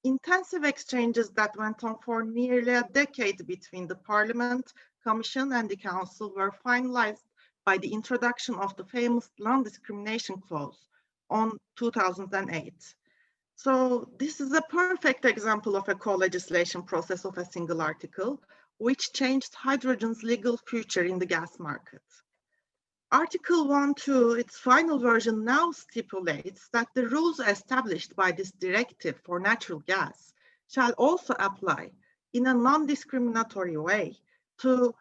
Intensive exchanges that went on for nearly a decade between the Parliament, Commission, and the Council were finalized by the introduction of the famous non-discrimination clause on 2008. So this is a perfect example of a co-legislation process of a single article, which changed hydrogen's legal future in the gas market. Article 1.2, its final version now stipulates that the rules established by this directive for natural gas shall also apply in a non-discriminatory way to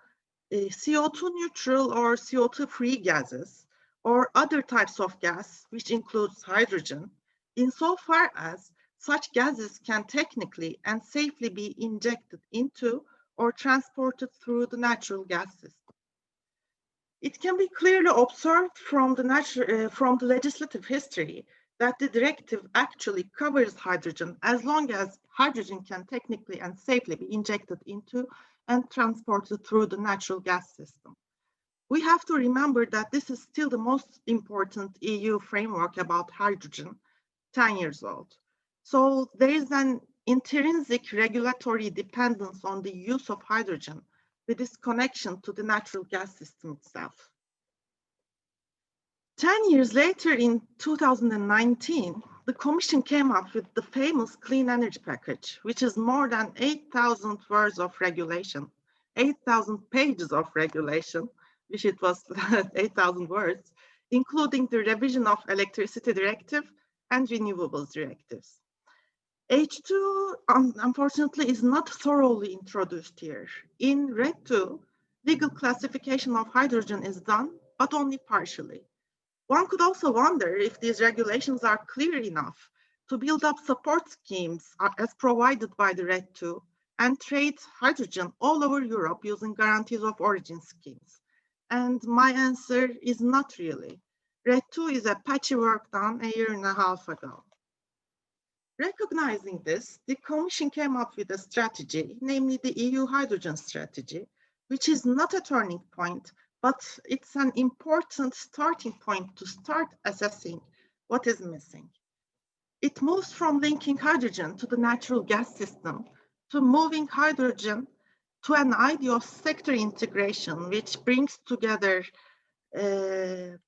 CO2 neutral or CO2 free gases or other types of gas, which includes hydrogen, insofar as such gases can technically and safely be injected into or transported through the natural gas system. It can be clearly observed from the legislative history that the directive actually covers hydrogen as long as hydrogen can technically and safely be injected into and transported through the natural gas system. We have to remember that this is still the most important EU framework about hydrogen, 10 years old. So there is an intrinsic regulatory dependence on the use of hydrogen with its connection to the natural gas system itself. 10 years later, in 2019, the Commission came up with the famous Clean Energy Package, which is more than 8,000 words of regulation, 8,000 pages of regulation, which it was 8,000 words, including the revision of Electricity Directive and Renewables Directives. H2, unfortunately, is not thoroughly introduced here. In RED 2, legal classification of hydrogen is done, but only partially. One could also wonder if these regulations are clear enough to build up support schemes as provided by the RED 2 and trade hydrogen all over Europe using guarantees of origin schemes. And my answer is not really. RED 2 is a patchy work done a year and a half ago. Recognizing this, the Commission came up with a strategy, namely the EU Hydrogen Strategy, which is not a turning point, but it's an important starting point to start assessing what is missing. It moves from linking hydrogen to the natural gas system to moving hydrogen to an idea of sector integration, which brings together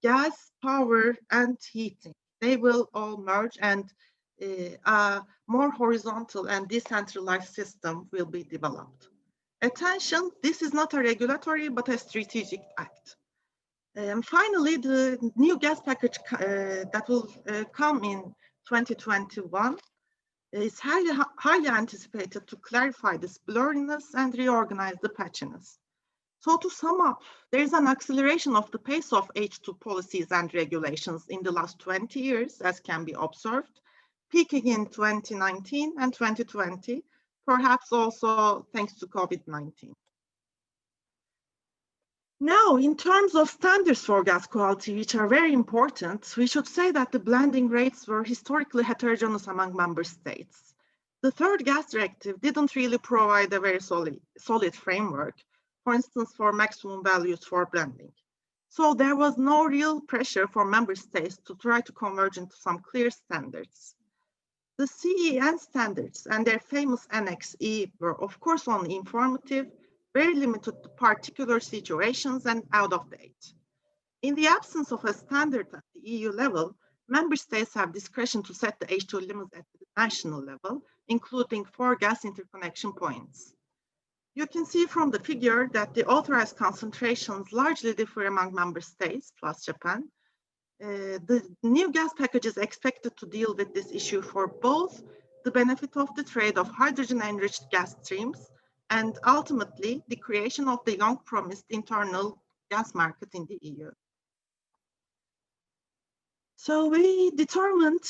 gas, power, and heating. They will all merge, and a more horizontal and decentralized system will be developed. Attention, this is not a regulatory, but a strategic act. And finally, the new gas package that will come in 2021 is highly anticipated to clarify this blurriness and reorganize the patchiness. So to sum up, there is an acceleration of the pace of H2 policies and regulations in the last 20 years, as can be observed, peaking in 2019 and 2020, perhaps also thanks to COVID-19. Now, in terms of standards for gas quality, which are very important, we should say that the blending rates were historically heterogeneous among member states. The third gas directive didn't really provide a very solid framework, for instance, for maximum values for blending. So there was no real pressure for member states to try to converge into some clear standards. The CEN standards and their famous Annex E were of course only informative, very limited to particular situations and out of date. In the absence of a standard at the EU level, member states have discretion to set the H2 limits at the national level, including 4 gas interconnection points. You can see from the figure that the authorized concentrations largely differ among member states, plus Japan. The new gas package is expected to deal with this issue for both the benefit of the trade of hydrogen-enriched gas streams and ultimately the creation of the long-promised internal gas market in the EU. So we determined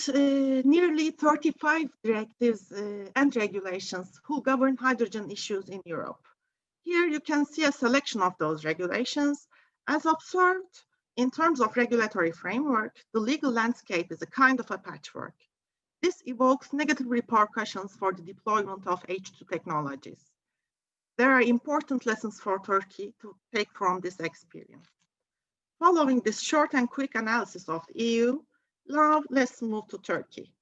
nearly 35 directives and regulations who govern hydrogen issues in Europe. Here you can see a selection of those regulations. As observed, in terms of regulatory framework, the legal landscape is a kind of a patchwork. This evokes negative repercussions for the deployment of H2 technologies. There are important lessons for Turkey to take from this experience. Following this short and quick analysis of the EU, now let's move to Turkey.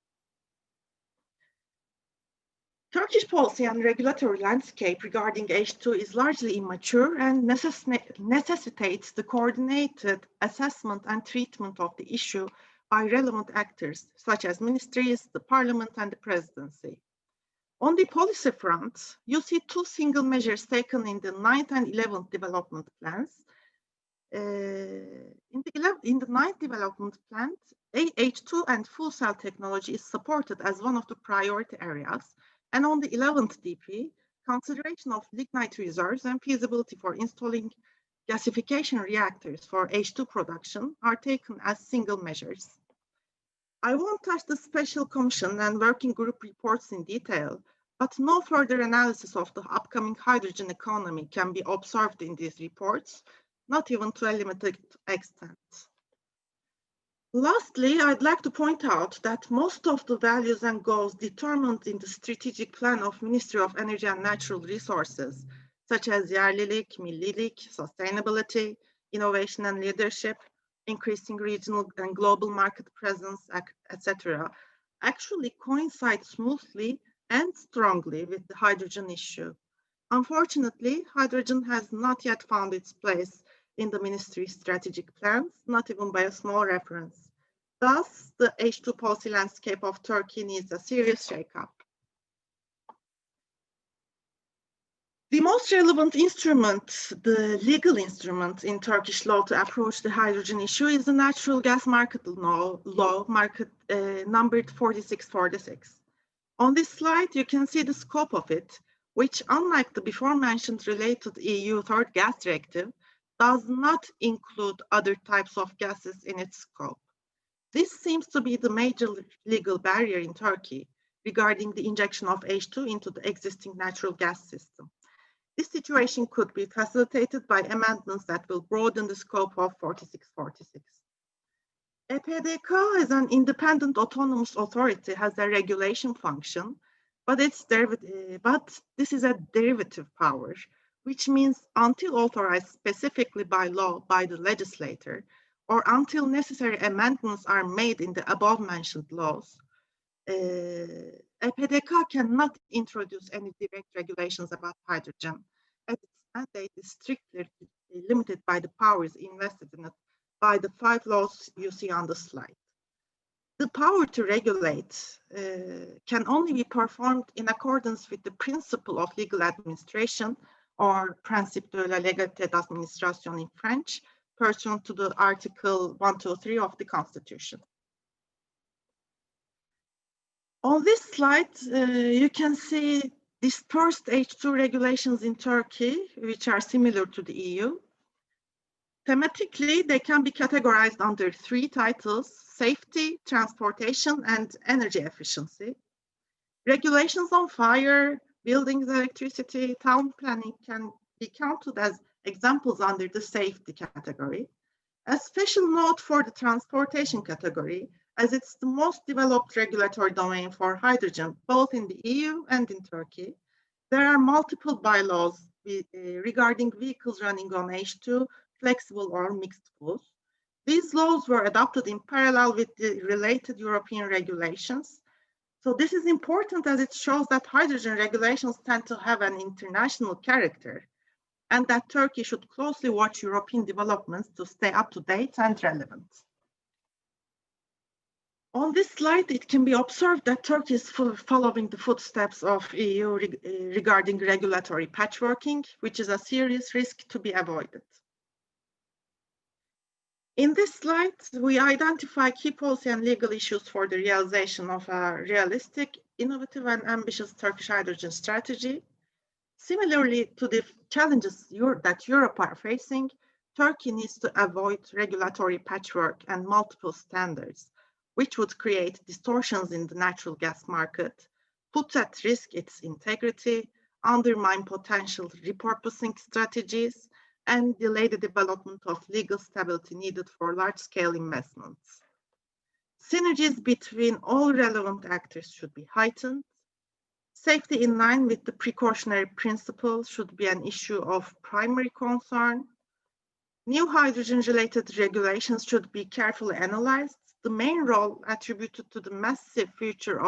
Turkish policy and regulatory landscape regarding H2 is largely immature and necessitates the coordinated assessment and treatment of the issue by relevant actors, such as ministries, the parliament, and the presidency. On the policy front, you see 2 single measures taken in the 9th and 11th development plans. In the 9th development plan, H2 and fuel cell technology is supported as one of the priority areas. And on the 11th DP, consideration of lignite reserves and feasibility for installing gasification reactors for H2 production are taken as single measures. I won't touch the special commission and working group reports in detail, but no further analysis of the upcoming hydrogen economy can be observed in these reports, not even to a limited extent. Lastly, I'd like to point out that most of the values and goals determined in the strategic plan of Ministry of Energy and Natural Resources, such as yerlilik, millilik, sustainability, innovation and leadership, increasing regional and global market presence, etc., actually coincide smoothly and strongly with the hydrogen issue. Unfortunately, hydrogen has not yet found its place in the ministry's strategic plans, not even by a small reference. Thus, the H2 policy landscape of Turkey needs a serious shakeup. The most relevant instrument, the legal instrument in Turkish law to approach the hydrogen issue is the Natural Gas Market Law numbered 4646. On this slide, you can see the scope of it, which, unlike the before mentioned related EU third gas directive, does not include other types of gases in its scope. This seems to be the major legal barrier in Turkey regarding the injection of H2 into the existing natural gas system. This situation could be facilitated by amendments that will broaden the scope of 4646. EPDK as an independent autonomous authority has a regulation function, but this is a derivative power, which means until authorized specifically by law by the legislator, or until necessary amendments are made in the above mentioned laws, EPDK cannot introduce any direct regulations about hydrogen, as its mandate is strictly limited by the powers invested in it by the 5 laws you see on the slide. The power to regulate can only be performed in accordance with the principle of legal administration, or principe de la légalité d'administration in French, pursuant to the Article 123 of the Constitution. On this slide, you can see dispersed H2 regulations in Turkey, which are similar to the EU. Thematically, they can be categorized under 3 titles: safety, transportation, and energy efficiency. Regulations on fire, buildings, electricity, town planning can be counted as examples under the safety category. A special note for the transportation category, as it's the most developed regulatory domain for hydrogen, both in the EU and in Turkey. There are multiple bylaws regarding vehicles running on H2, flexible or mixed fuels. These laws were adopted in parallel with the related European regulations. So this is important as it shows that hydrogen regulations tend to have an international character and that Turkey should closely watch European developments to stay up to date and relevant. On this slide, it can be observed that Turkey is following the footsteps of EU regarding regulatory patchworking, which is a serious risk to be avoided. In this slide, we identify key policy and legal issues for the realization of a realistic, innovative, and ambitious Turkish hydrogen strategy. Similarly to the challenges that Europe are facing, Turkey needs to avoid regulatory patchwork and multiple standards, which would create distortions in the natural gas market, put at risk its integrity, undermine potential repurposing strategies, and delay the development of legal stability needed for large-scale investments. Synergies between all relevant actors should be heightened. Safety in line with the precautionary principle should be an issue of primary concern. New hydrogen-related regulations should be carefully analyzed. The main role attributed to the massive future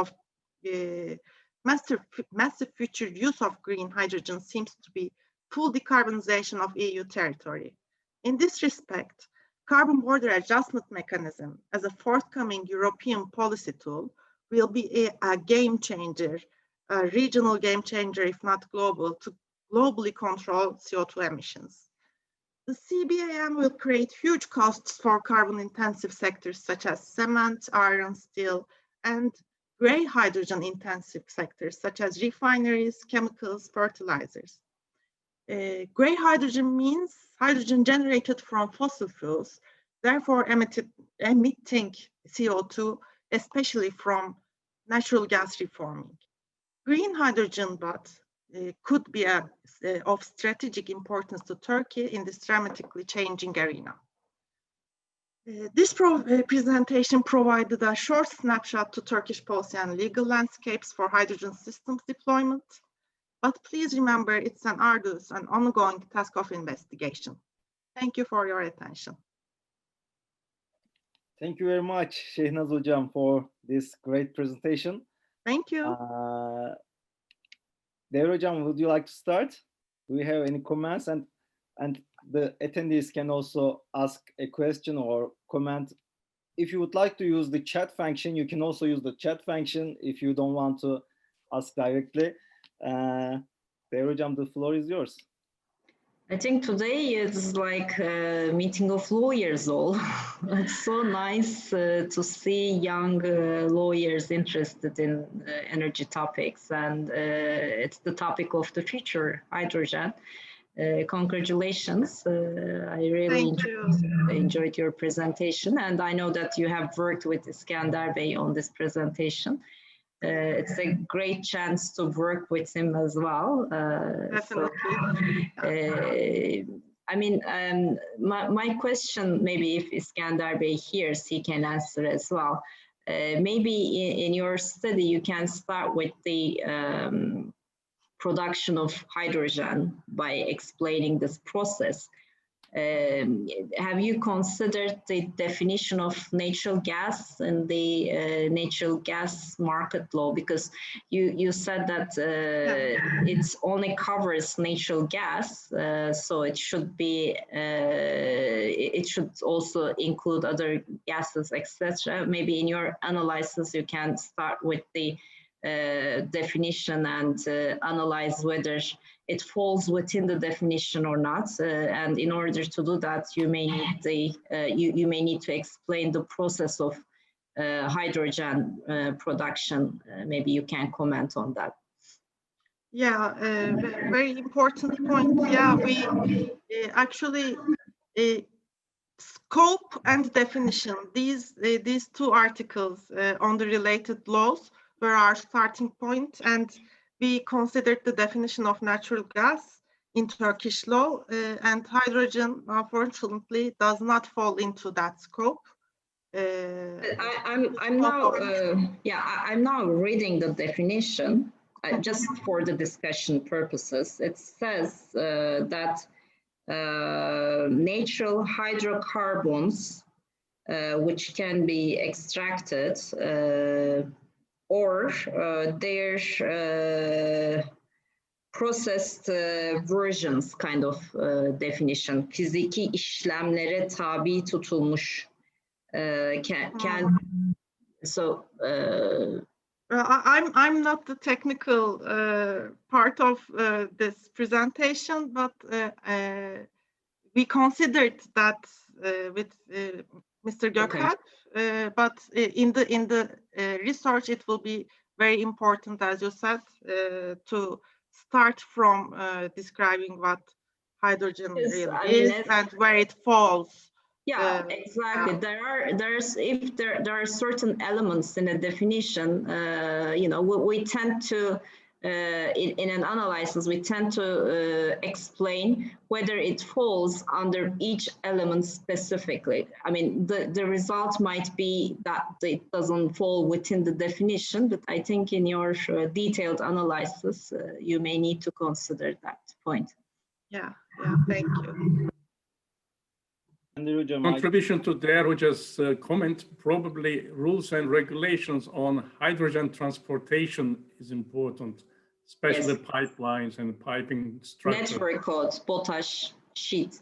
use of green hydrogen seems to be full decarbonization of EU territory. In this respect, carbon border adjustment mechanism as a forthcoming European policy tool will be a game changer, a regional game changer, if not global, to globally control CO2 emissions. The CBAM will create huge costs for carbon-intensive sectors such as cement, iron, steel, and gray hydrogen-intensive sectors such as refineries, chemicals, fertilizers. Gray hydrogen means hydrogen generated from fossil fuels, therefore emitting CO2, especially from natural gas reforming. Green hydrogen, but could be of strategic importance to Turkey in this dramatically changing arena. This presentation provided a short snapshot to Turkish policy and legal landscapes for hydrogen systems deployment. But please remember, it's an arduous and ongoing task of investigation. Thank you for your attention. Thank you very much, Şehnaz Hocam, for this great presentation. Thank you. Değer Hocam, would you like to start? Do we have any comments? And the attendees can also ask a question or comment. If you would like to use the chat function, you can also use the chat function if you don't want to ask directly. Değer Hocam, the floor is yours. I think today is like a meeting of lawyers all. It's so nice to see young lawyers interested in energy topics, and it's the topic of the future, hydrogen. Congratulations. I really enjoyed your presentation, and I know that you have worked with İskender Bey on this presentation. It's a great chance to work with him as well. I mean, my question, maybe if İskender Bey hears, he can answer as well. Maybe in your study, you can start with the production of hydrogen by explaining this process. Have you considered the definition of natural gas and the natural gas market law? Because you said that it only covers natural gas, so it should be it should also include other gases, etc. Maybe in your analysis you can start with the definition and analyze whether it falls within the definition or not. And in order to do that, you may need you may need to explain the process of hydrogen production. Maybe you can comment on that. Yeah, very important point. Yeah, we actually scope and definition. These two articles on the related laws were our starting point, and we considered the definition of natural gas in Turkish law, and hydrogen, unfortunately, does not fall into that scope. I'm now reading the definition just for the discussion purposes. It says that natural hydrocarbons, which can be extracted, or their processed versions kind of definition. Fiziki işlemlere tabi tutulmuş. So I'm not the technical part of this presentation, but we considered that with Mr. Gökalp, but in the research it will be very important, as you said, to start from describing what hydrogen is and where it falls. Yeah, exactly. There are certain elements in a definition. We tend to in an analysis we tend to explain whether it falls under each element specifically. I mean, the result might be that it doesn't fall within the definition, but I think in your detailed analysis you may need to consider that point. Yeah, thank you. Contribution to Değer Hoca's comment, probably rules and regulations on hydrogen transportation is important, especially pipelines and piping structure. Network codes, potash, sheet.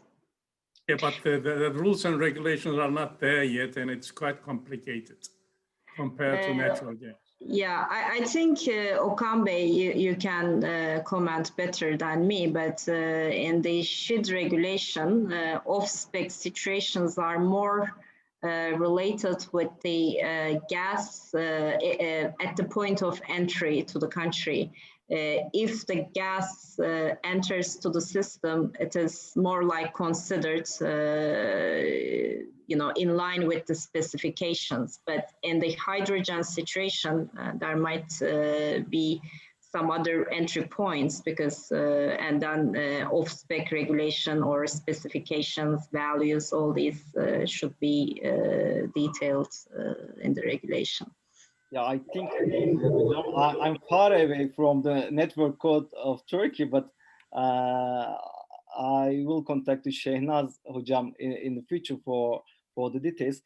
Yeah, but the rules and regulations are not there yet, and it's quite complicated compared to natural gas. Yeah, I think Okan Bey, you can comment better than me, but in the SHID regulation, off-spec situations are more related with the gas at the point of entry to the country. If the gas enters to the system, it is more like considered in line with the specifications. But in the hydrogen situation, there might be some other entry points because, and then off-spec regulation or specifications, values, all these should be detailed in the regulation. Yeah, I think I'm far away from the network code of Turkey, but I will contact the Şehnaz hocam in the future for the details.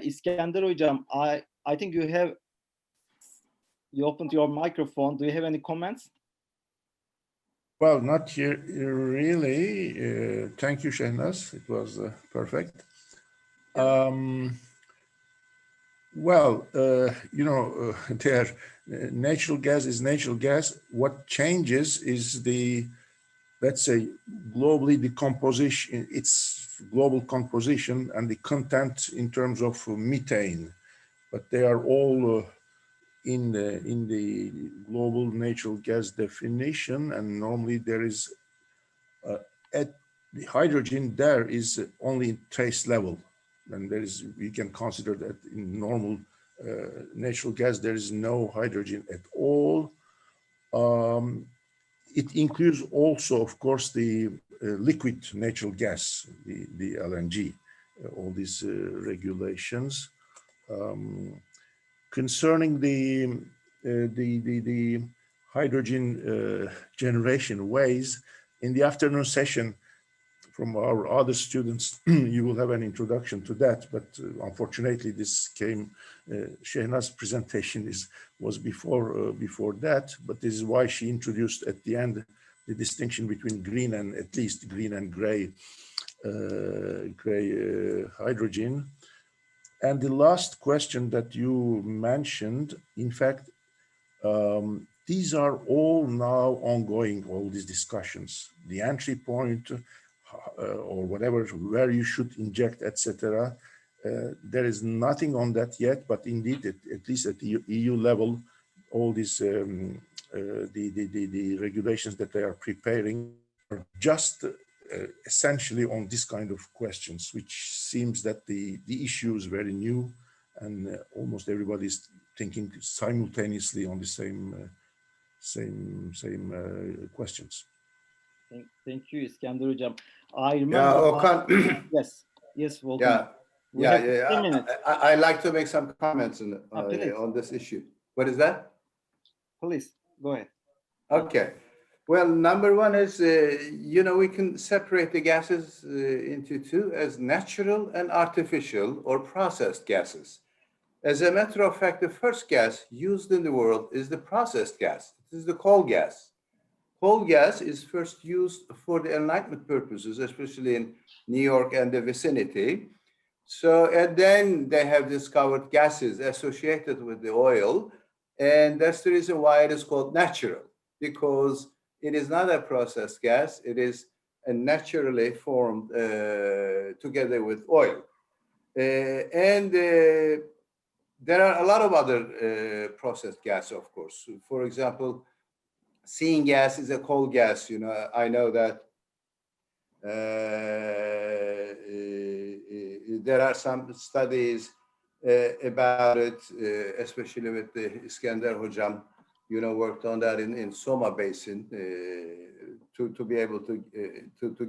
İskender hocam, I think you opened your microphone. Do you have any comments? Well, not here really. Thank you, Şehnaz. It was perfect. There, natural gas is natural gas. What changes is let's say, globally the composition, its global composition and the content in terms of methane. But they are all in the global natural gas definition, and normally there is at the hydrogen there is only trace level, and we can consider that in normal natural gas there is no hydrogen at all. It includes also, of course, the liquid natural gas, the LNG, all these regulations. Concerning the hydrogen generation ways, in the afternoon session from our other students, you will have an introduction to that, but unfortunately this came, Şehnaz's presentation was before that, but this is why she introduced at the end the distinction between green and at least green and gray hydrogen. And the last question that you mentioned, in fact, these are all now ongoing, all these discussions, the entry point or whatever, where you should inject, etc. There is nothing on that yet, but indeed, at least at the EU level, all these the regulations that they are preparing are just essentially on this kind of questions, which seems that the issue is very new, and almost everybody is thinking simultaneously on the same questions. Thank you, İskender hocam. I remember. Yeah, Okan. Yes, welcome. I like to make some comments on this issue. What is that? Please, go ahead. Okay. Well, number one is, we can separate the gases into two as natural and artificial or processed gases. As a matter of fact, the first gas used in the world is the processed gas. It is the coal gas. Coal gas is first used for the enlightenment purposes, especially in New York and the vicinity. So, and then they have discovered gases associated with the oil. And that's the reason why it is called natural, because it is not a processed gas. It is a naturally formed together with oil. There are a lot of other processed gas, of course. For example, seeing gas is a coal gas. I know that there are some studies about it, especially with the İskender hocam, worked on that in Soma Basin to be able to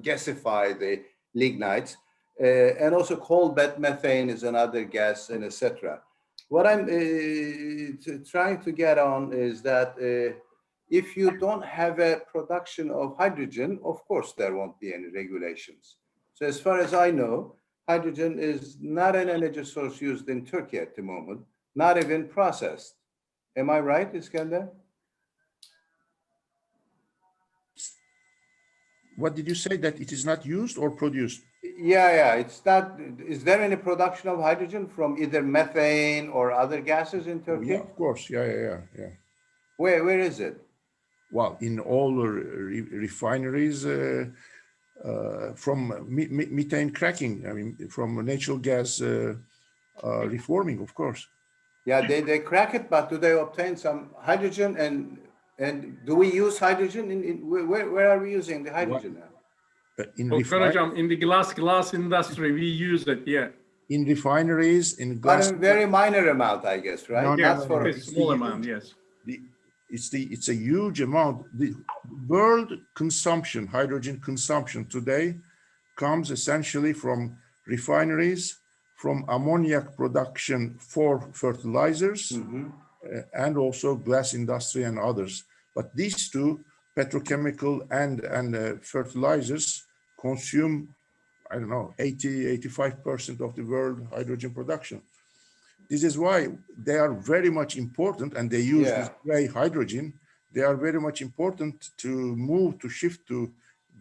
gasify the lignites. And also coal bed methane is another gas, and etc. What I'm trying to get on is that if you don't have a production of hydrogen, of course, there won't be any regulations. So as far as I know, hydrogen is not an energy source used in Turkey at the moment, not even processed. Am I right, İskender? What did you say, that it is not used or produced? Yeah, it's not. Is there any production of hydrogen from either methane or other gases in Turkey? Yeah, of course. Yeah. Where is it? Well, in all refineries, from methane cracking, I mean, from natural gas reforming, of course. Yeah, they crack it, but do they obtain some hydrogen? And do we use hydrogen? Where are we using the hydrogen now? In the glass industry, we use it, yeah. In refineries, in glass. But a very minor amount, I guess, right? No, yes, for a small amount, yes. It's a huge amount. The world consumption, hydrogen consumption today, comes essentially from refineries, from ammoniac production for fertilizers, and also glass industry and others. But these two, petrochemical and fertilizers, consume, I don't know, 85% of the world hydrogen production. This is why they are very much important, and they use this gray hydrogen. They are very much important to shift to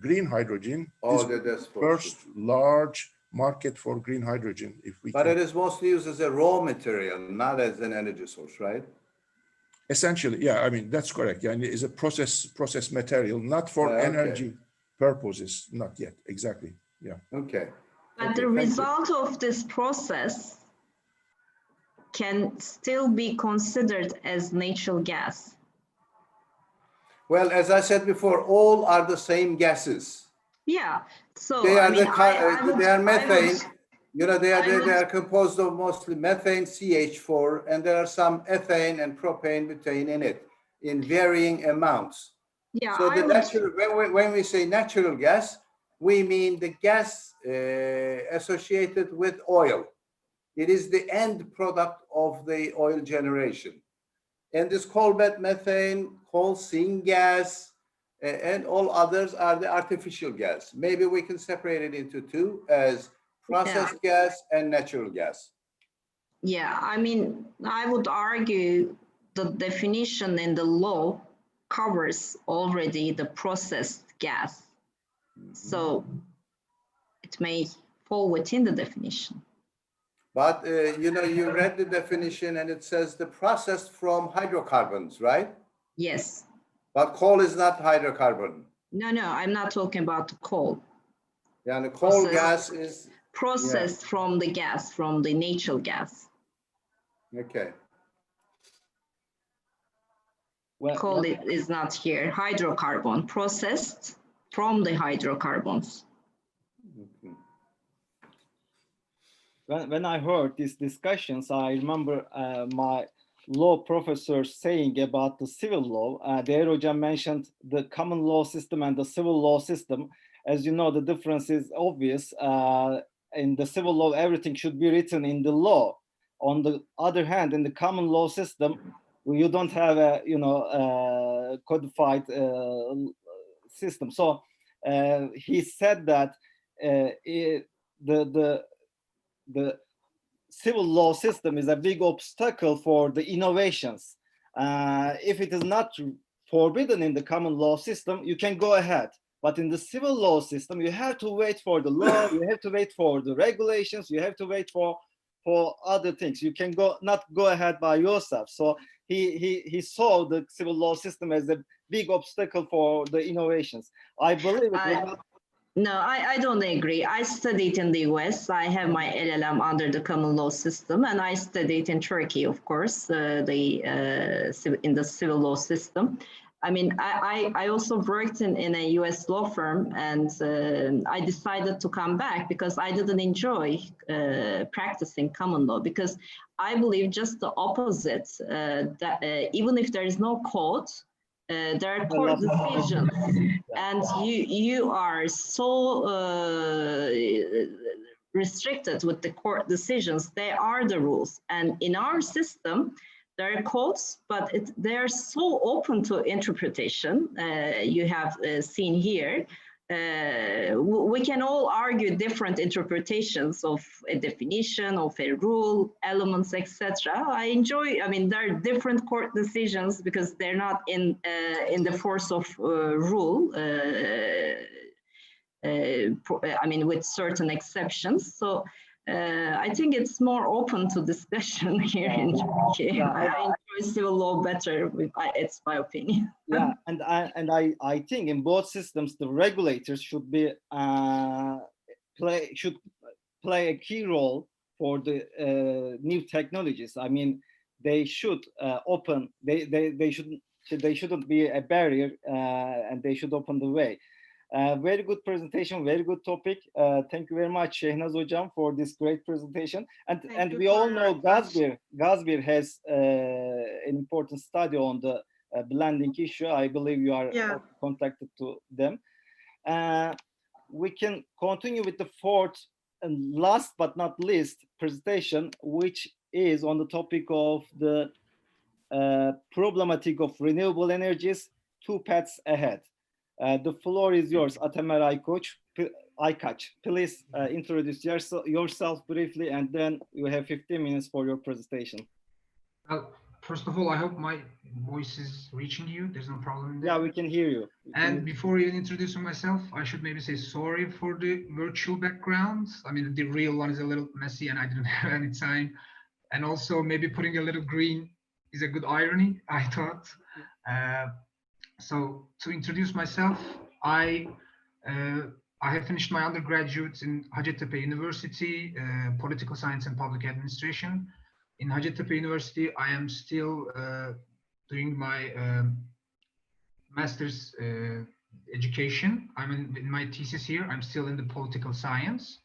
green hydrogen. That's first large market for green hydrogen. But it is mostly used as a raw material, not as an energy source, right? Essentially, yeah. I mean, that's correct. Yeah, and it is a process material, not for energy purposes. Not yet, exactly. Yeah. Okay. But the result of this process can still be considered as natural gas. Well, as I said before, all are the same gases. Yeah. So they are they are methane. They are composed of mostly methane, CH4, and there are some ethane and propane, butane in it in varying amounts. Yeah. So when we say natural gas, we mean the gas associated with oil. It is the end product of the oil generation. And this coal bed methane, coal seam gas, and all others are the artificial gas. Maybe we can separate it into two as processed gas and natural gas. Yeah, I mean, I would argue the definition in the law covers already the processed gas. So it may fall within the definition. But, you read the definition and it says the processed from hydrocarbons, right? Yes. But coal is not hydrocarbon. No, I'm not talking about the coal. Yeah, the coal gas is processed from the gas, from the natural gas. Okay. Coal is not here. Hydrocarbon, processed from the hydrocarbons. Okay. When I heard these discussions, I remember law professors saying about the civil law. Değer Hocam mentioned the common law system and the civil law system. As you know, the difference is obvious. In the civil law, everything should be written in the law. On the other hand, in the common law system, you don't have a codified system. So he said that the civil law system is a big obstacle for the innovations. If it is not forbidden in the common law system, you can go ahead. But in the civil law system, you have to wait for the law, you have to wait for the regulations, you have to wait for other things. You can not go ahead by yourself. So he saw the civil law system as a big obstacle for the innovations. I believe it. No, I don't agree. I studied in the US. I have my LLM under the common law system, and I studied in Turkey, of course, in the civil law system. I mean, I also worked in a US law firm, and I decided to come back because I didn't enjoy practicing common law, because I believe just the opposite, that even if there is no code, there are court decisions, and you are so restricted with the court decisions. They are the rules, and in our system, there are codes, but they're so open to interpretation. You have seen here. We can all argue different interpretations of a definition, of a rule, elements, etc. I mean, there are different court decisions because they're not in the force of rule. I mean, with certain exceptions. So I think it's more open to discussion here in Turkey. Yeah. I enjoy civil law better. It's my opinion. Yeah, and I think in both systems the regulators should be play a key role for the new technologies. I mean, they should open. They shouldn't be a barrier, and they should open the way. Very good presentation, very good topic. Thank you very much, Şehnaz Hocam, for this great presentation. And we all know Gazbir has an important study on the blending issue. I believe you are contacted to them. We can continue with the fourth and last but not least presentation, which is on the topic of the problematic of renewable energies, 2 paths ahead. The floor is yours, Atamer Aykaç. Please introduce yourself briefly, and then you have 15 minutes for your presentation. First of all, I hope my voice is reaching you. There's no problem there. Yeah, we can hear you. And before even introducing myself, I should maybe say sorry for the virtual background. I mean, the real one is a little messy and I didn't have any time. And also maybe putting a little green is a good irony, I thought. So to introduce myself, I have finished my undergraduate in Hacettepe University, Political Science and Public Administration. In Hacettepe University, I am still doing my master's education. I'm in my thesis here. I'm still in the political science.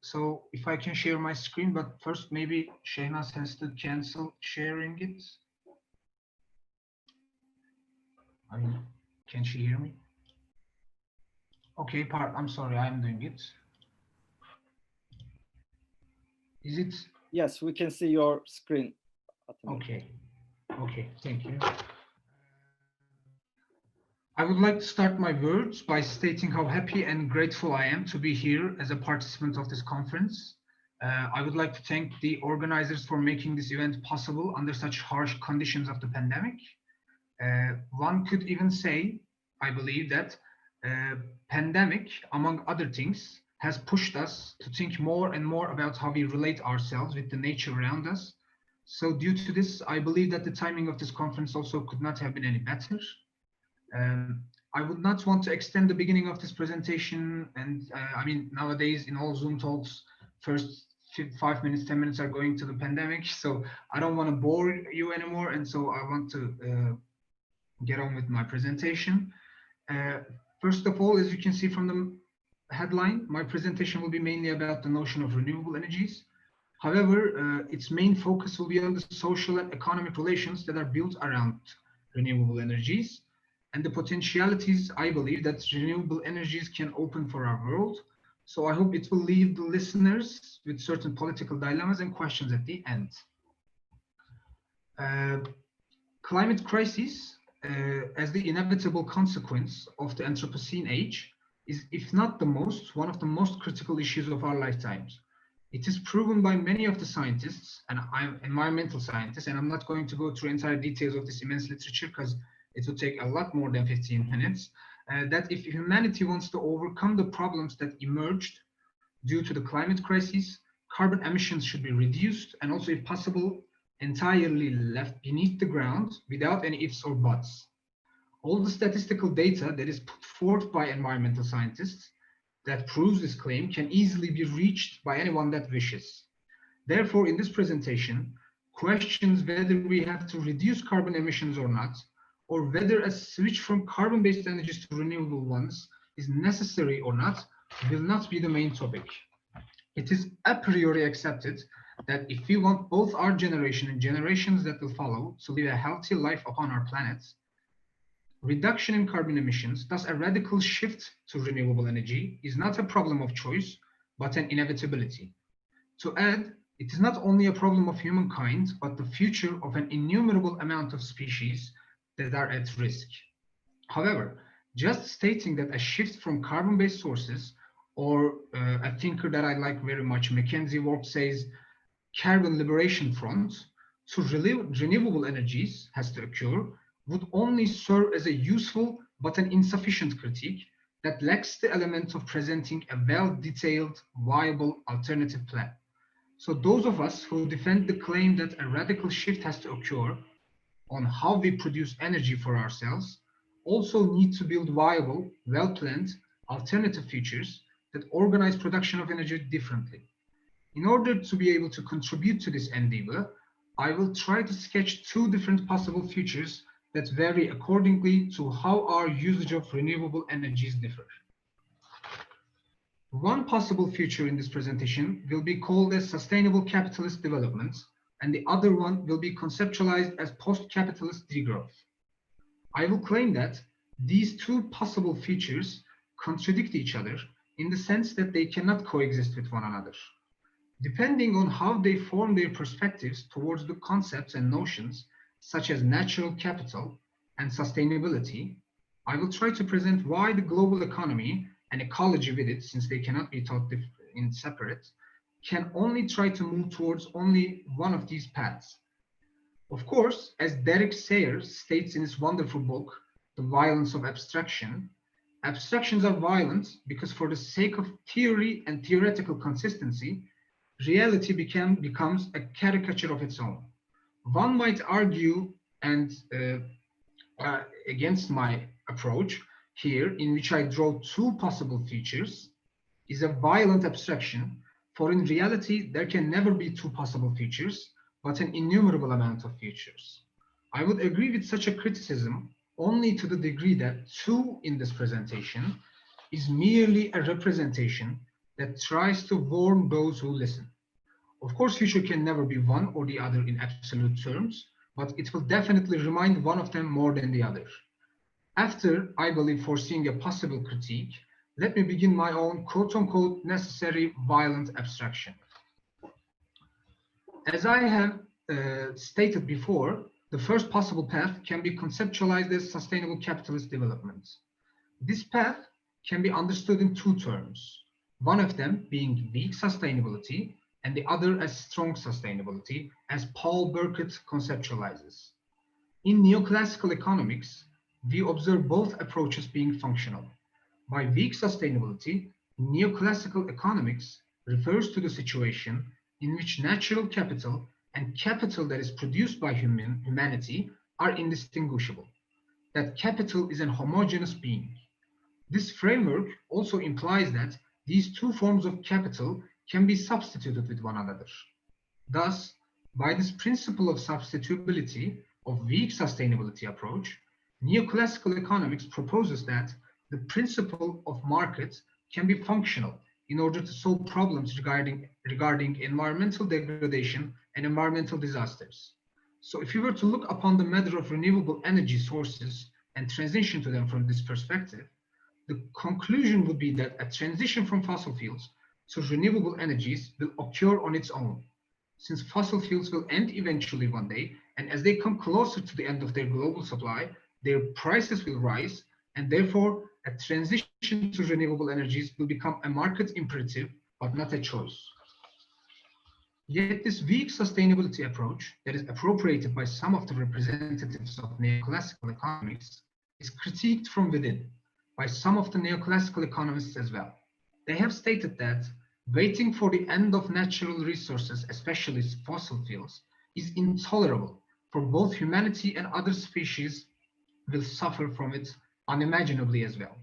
So if I can share my screen, but first maybe Şehnaz has to cancel sharing it. I mean, can she hear me? Okay, I'm sorry, I'm doing it. Is it? Yes, we can see your screen. Okay, thank you. I would like to start my words by stating how happy and grateful I am to be here as a participant of this conference. I would like to thank the organizers for making this event possible under such harsh conditions of the pandemic. One could even say, I believe, that pandemic, among other things, has pushed us to think more and more about how we relate ourselves with the nature around us. So due to this, I believe that the timing of this conference also could not have been any better. I would not want to extend the beginning of this presentation. And I mean, nowadays in all Zoom talks, first 5 minutes, 10 minutes are going to the pandemic. So I don't want to bore you anymore. And so I want to get on with my presentation. First of all, as you can see from the headline, my presentation will be mainly about the notion of renewable energies. However, its main focus will be on the social and economic relations that are built around renewable energies and the potentialities I believe that renewable energies can open for our world. So I hope it will leave the listeners with certain political dilemmas and questions at the end. Climate crisis, as the inevitable consequence of the Anthropocene age, is, if not the most, one of the most critical issues of our lifetimes. It is proven by many of the scientists, and I'm environmental scientist, and I'm not going to go through entire details of this immense literature because it will take a lot more than 15 minutes, that if humanity wants to overcome the problems that emerged due to the climate crisis, carbon emissions should be reduced and also, if possible, entirely left beneath the ground without any ifs or buts. All the statistical data that is put forth by environmental scientists that proves this claim can easily be reached by anyone that wishes. Therefore, in this presentation, questions whether we have to reduce carbon emissions or not, or whether a switch from carbon-based energies to renewable ones is necessary or not, will not be the main topic. It is a priori accepted that if we want both our generation and generations that will follow to live a healthy life upon our planet, reduction in carbon emissions, thus a radical shift to renewable energy, is not a problem of choice, but an inevitability. To add, it is not only a problem of humankind, but the future of an innumerable amount of species that are at risk. However, just stating that a shift from carbon-based sources, or a thinker that I like very much, Mackenzie Ward, says carbon liberation front, to renewable energies has to occur, would only serve as a useful but an insufficient critique that lacks the element of presenting a well-detailed, viable alternative plan. So those of us who defend the claim that a radical shift has to occur on how we produce energy for ourselves also need to build viable, well-planned, alternative futures that organize production of energy differently. In order to be able to contribute to this endeavor, I will try to sketch two different possible futures that vary accordingly to how our usage of renewable energies differ. One possible future in this presentation will be called as sustainable capitalist development, and the other one will be conceptualized as post-capitalist degrowth. I will claim that these two possible futures contradict each other in the sense that they cannot coexist with one another. Depending on how they form their perspectives towards the concepts and notions such as natural capital and sustainability, I will try to present why the global economy and ecology with it, since they cannot be taught in separate, can only try to move towards only one of these paths. Of course, as Derek Sayers states in his wonderful book, The Violence of Abstraction, abstractions are violent because for the sake of theory and theoretical consistency, reality becomes a caricature of its own. One might argue and against my approach here, in which I draw two possible futures, is a violent abstraction, for in reality there can never be two possible futures, but an innumerable amount of futures. I would agree with such a criticism only to the degree that two in this presentation is merely a representation that tries to warn those who listen. Of course, future can never be one or the other in absolute terms, but it will definitely remind one of them more than the other. After, I believe, foreseeing a possible critique, let me begin my own quote-unquote necessary violent abstraction. As I have stated before, the first possible path can be conceptualized as sustainable capitalist development. This path can be understood in two terms, one of them being weak sustainability and the other as strong sustainability, as Paul Burkett conceptualizes. In neoclassical economics, we observe both approaches being functional. By weak sustainability, neoclassical economics refers to the situation in which natural capital and capital that is produced by humanity are indistinguishable, that capital is an homogeneous being. This framework also implies that these two forms of capital can be substituted with one another. Thus, by this principle of substitutability of weak sustainability approach, neoclassical economics proposes that the principle of market can be functional in order to solve problems regarding environmental degradation and environmental disasters. So if you were to look upon the matter of renewable energy sources and transition to them from this perspective, the conclusion would be that a transition from fossil fuels to renewable energies will occur on its own, since fossil fuels will end eventually one day, and as they come closer to the end of their global supply, their prices will rise, and therefore a transition to renewable energies will become a market imperative, but not a choice. Yet this weak sustainability approach that is appropriated by some of the representatives of neoclassical economics is critiqued from within by some of the neoclassical economists as well. They have stated that waiting for the end of natural resources, especially fossil fuels, is intolerable, for both humanity and other species will suffer from it unimaginably as well.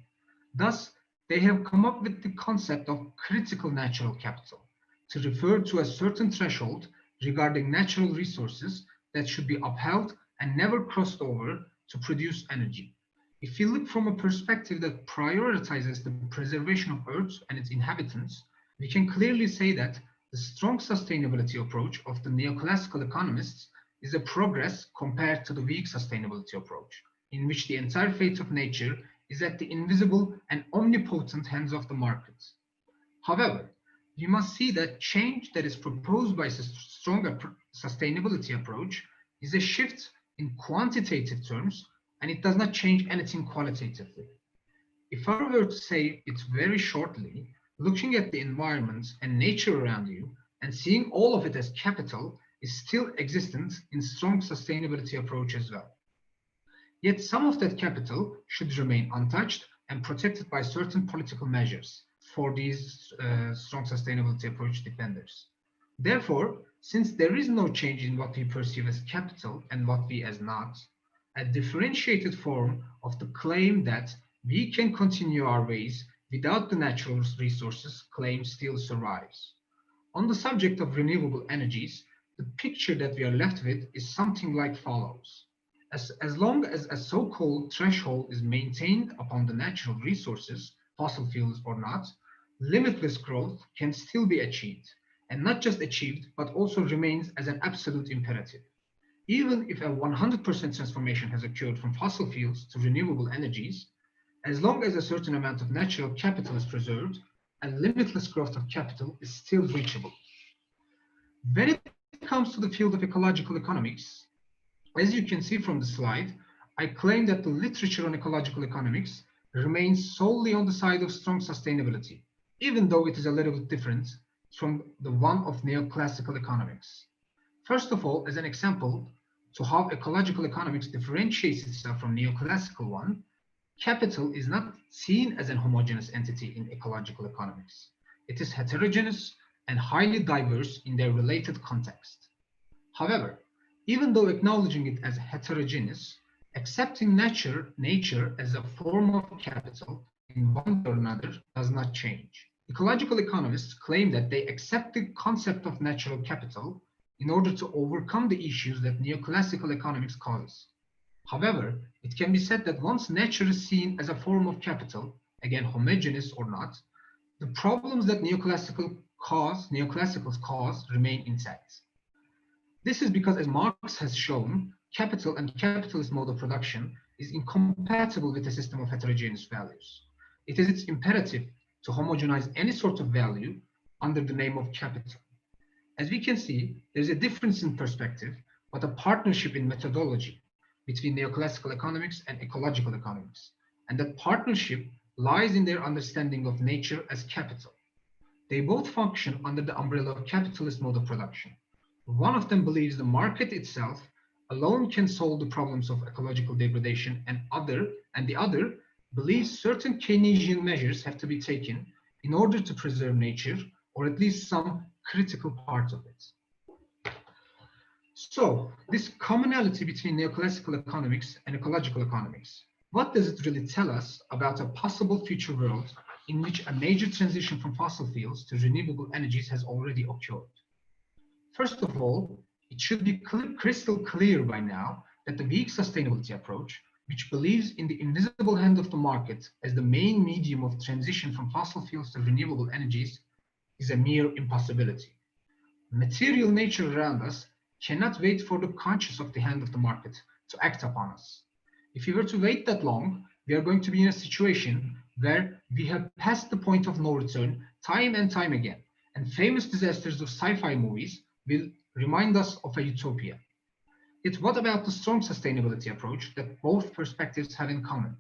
Thus, they have come up with the concept of critical natural capital to refer to a certain threshold regarding natural resources that should be upheld and never crossed over to produce energy. If you look from a perspective that prioritizes the preservation of Earth and its inhabitants, we can clearly say that the strong sustainability approach of the neoclassical economists is a progress compared to the weak sustainability approach, in which the entire fate of nature is at the invisible and omnipotent hands of the market. However, we must see that change that is proposed by a stronger sustainability approach is a shift in quantitative terms, and it does not change anything qualitatively. If I were to say it very shortly, looking at the environment and nature around you and seeing all of it as capital is still existent in strong sustainability approach as well. Yet some of that capital should remain untouched and protected by certain political measures for these strong sustainability approach defenders. Therefore, since there is no change in what we perceive as capital and what we as not, a differentiated form of the claim that we can continue our ways without the natural resources claim still survives. On the subject of renewable energies, the picture that we are left with is something like follows. As long as a so-called threshold is maintained upon the natural resources, fossil fuels or not, limitless growth can still be achieved, and not just achieved, but also remains as an absolute imperative. Even if a 100% transformation has occurred from fossil fuels to renewable energies, as long as a certain amount of natural capital is preserved, a limitless growth of capital is still reachable. When it comes to the field of ecological economics, as you can see from the slide, I claim that the literature on ecological economics remains solely on the side of strong sustainability, even though it is a little bit different from the one of neoclassical economics. First of all, as an example to how ecological economics differentiates itself from neoclassical one, capital is not seen as an homogeneous entity in ecological economics. It is heterogeneous and highly diverse in their related context. However, even though acknowledging it as heterogeneous, accepting nature as a form of capital in one or another does not change. Ecological economists claim that they accept the concept of natural capital in order to overcome the issues that neoclassical economics causes. However, it can be said that once nature is seen as a form of capital, again homogeneous or not, the problems that neoclassicals cause remain intact. This is because, as Marx has shown, capital and capitalist mode of production is incompatible with a system of heterogeneous values. It is its imperative to homogenize any sort of value under the name of capital. As we can see, there's a difference in perspective, but a partnership in methodology between neoclassical economics and ecological economics. And that partnership lies in their understanding of nature as capital. They both function under the umbrella of capitalist mode of production. One of them believes the market itself alone can solve the problems of ecological degradation, and the other believes certain Keynesian measures have to be taken in order to preserve nature, or at least some critical part of it. So, this commonality between neoclassical economics and ecological economics, what does it really tell us about a possible future world in which a major transition from fossil fuels to renewable energies has already occurred? First of all, it should be crystal clear by now that the weak sustainability approach which believes in the invisible hand of the market as the main medium of transition from fossil fuels to renewable energies, is a mere impossibility. Material nature around us cannot wait for the conscience of the hand of the market to act upon us. If we were to wait that long, we are going to be in a situation where we have passed the point of no return time and time again, and famous disasters of sci-fi movies will remind us of a utopia. Yet what about the strong sustainability approach that both perspectives have in common?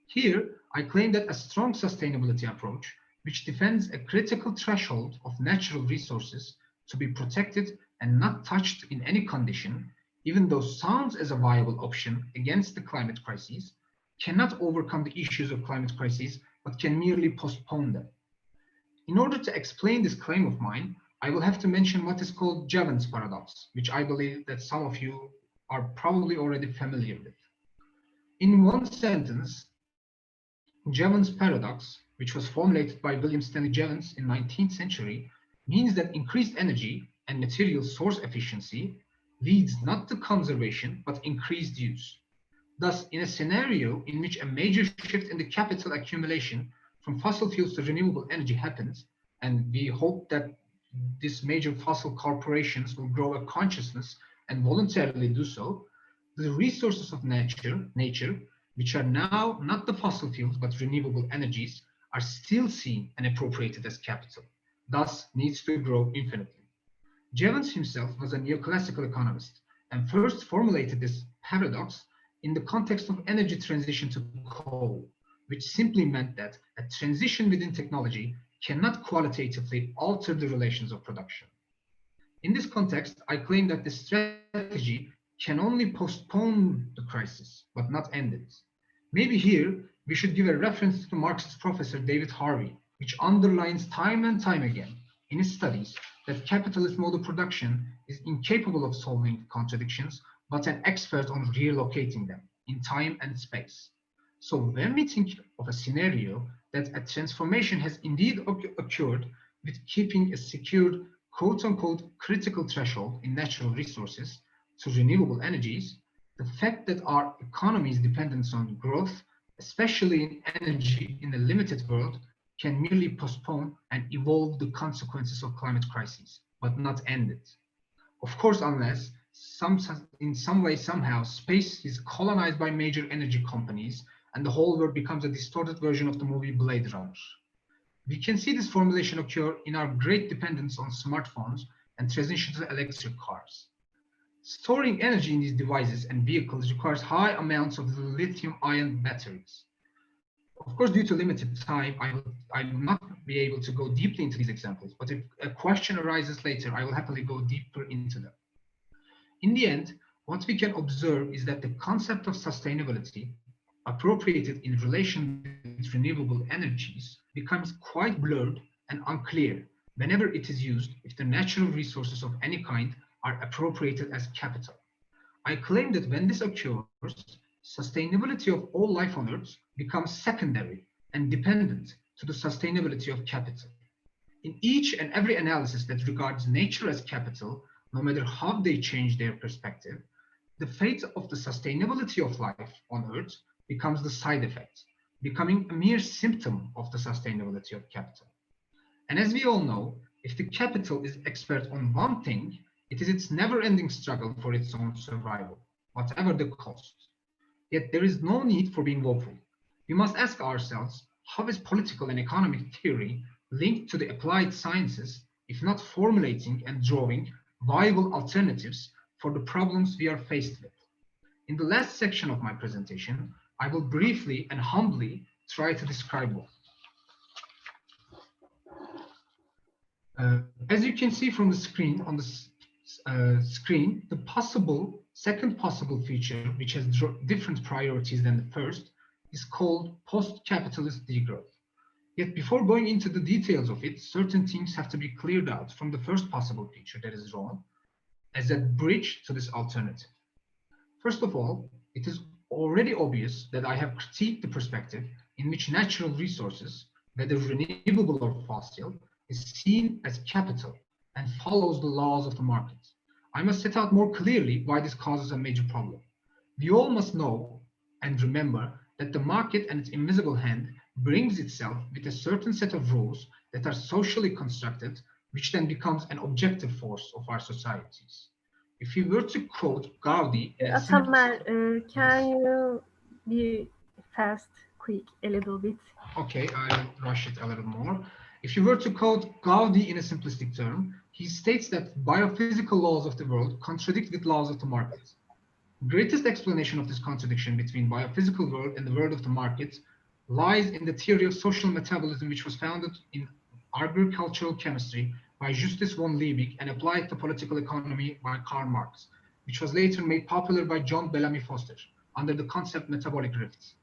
Here, I claim that a strong sustainability approach, which defends a critical threshold of natural resources to be protected and not touched in any condition, even though sounds as a viable option against the climate crises, cannot overcome the issues of climate crises, but can merely postpone them. In order to explain this claim of mine, I will have to mention what is called Jevons paradox, which I believe that some of you are probably already familiar with. In one sentence, Jevons paradox, which was formulated by William Stanley Jevons in the 19th century, means that increased energy and material source efficiency leads not to conservation, but increased use. Thus, in a scenario in which a major shift in the capital accumulation from fossil fuels to renewable energy happens, and we hope that these major fossil corporations will grow a consciousness and voluntarily do so, the resources of nature, which are now not the fossil fuels but renewable energies, are still seen and appropriated as capital, thus needs to grow infinitely. Jevons himself was a neoclassical economist and first formulated this paradox in the context of energy transition to coal, which simply meant that a transition within technology cannot qualitatively alter the relations of production. In this context, I claim that this strategy can only postpone the crisis, but not end it. Maybe here, we should give a reference to the Marxist professor David Harvey, which underlines time and time again in his studies that capitalist mode of production is incapable of solving contradictions, but an expert on relocating them in time and space. So when we think of a scenario that a transformation has indeed occurred with keeping a secured quote-unquote critical threshold in natural resources to renewable energies, the fact that our economy's dependence on growth, especially in energy in a limited world, can merely postpone and evolve the consequences of climate crises, but not end it. Of course, unless in some way, somehow, space is colonized by major energy companies and the whole world becomes a distorted version of the movie Blade Runner. We can see this formulation occur in our great dependence on smartphones and transition to electric cars. Storing energy in these devices and vehicles requires high amounts of lithium-ion batteries. Of course, due to limited time, I will not be able to go deeply into these examples, but if a question arises later, I will happily go deeper into them. In the end, what we can observe is that the concept of sustainability, appropriated in relation with renewable energies, becomes quite blurred and unclear whenever it is used if the natural resources of any kind are appropriated as capital. I claim that when this occurs, sustainability of all life on Earth becomes secondary and dependent to the sustainability of capital. In each and every analysis that regards nature as capital, no matter how they change their perspective, the fate of the sustainability of life on Earth becomes the side effect, becoming a mere symptom of the sustainability of capital. And as we all know, if the capital is expert on one thing, it is its never-ending struggle for its own survival, whatever the cost. Yet there is no need for being woeful. We must ask ourselves, how is political and economic theory linked to the applied sciences, if not formulating and drawing viable alternatives for the problems we are faced with? In the last section of my presentation, I will briefly and humbly try to describe one. As you can see from the screen, on the screen, the second possible feature, which has different priorities than the first, is called post-capitalist degrowth. Yet before going into the details of it, certain things have to be cleared out from the first possible feature that is drawn as a bridge to this alternative. First of all, it is already obvious that I have critiqued the perspective in which natural resources, whether renewable or fossil, is seen as capital and follows the laws of the market. I must set out more clearly why this causes a major problem. We all must know and remember that the market and its invisible hand brings itself with a certain set of rules that are socially constructed, which then becomes an objective force of our societies. If we were to quote Gaudi, Atamer, can you be fast, quick, a little bit? Okay, I'll rush it a little more. If you were to quote Gaudi in a simplistic term, he states that biophysical laws of the world contradict with laws of the market. The greatest explanation of this contradiction between biophysical world and the world of the market lies in the theory of social metabolism, which was founded in agricultural chemistry by Justus von Liebig and applied to political economy by Karl Marx, which was later made popular by John Bellamy Foster under the concept metabolic rifts.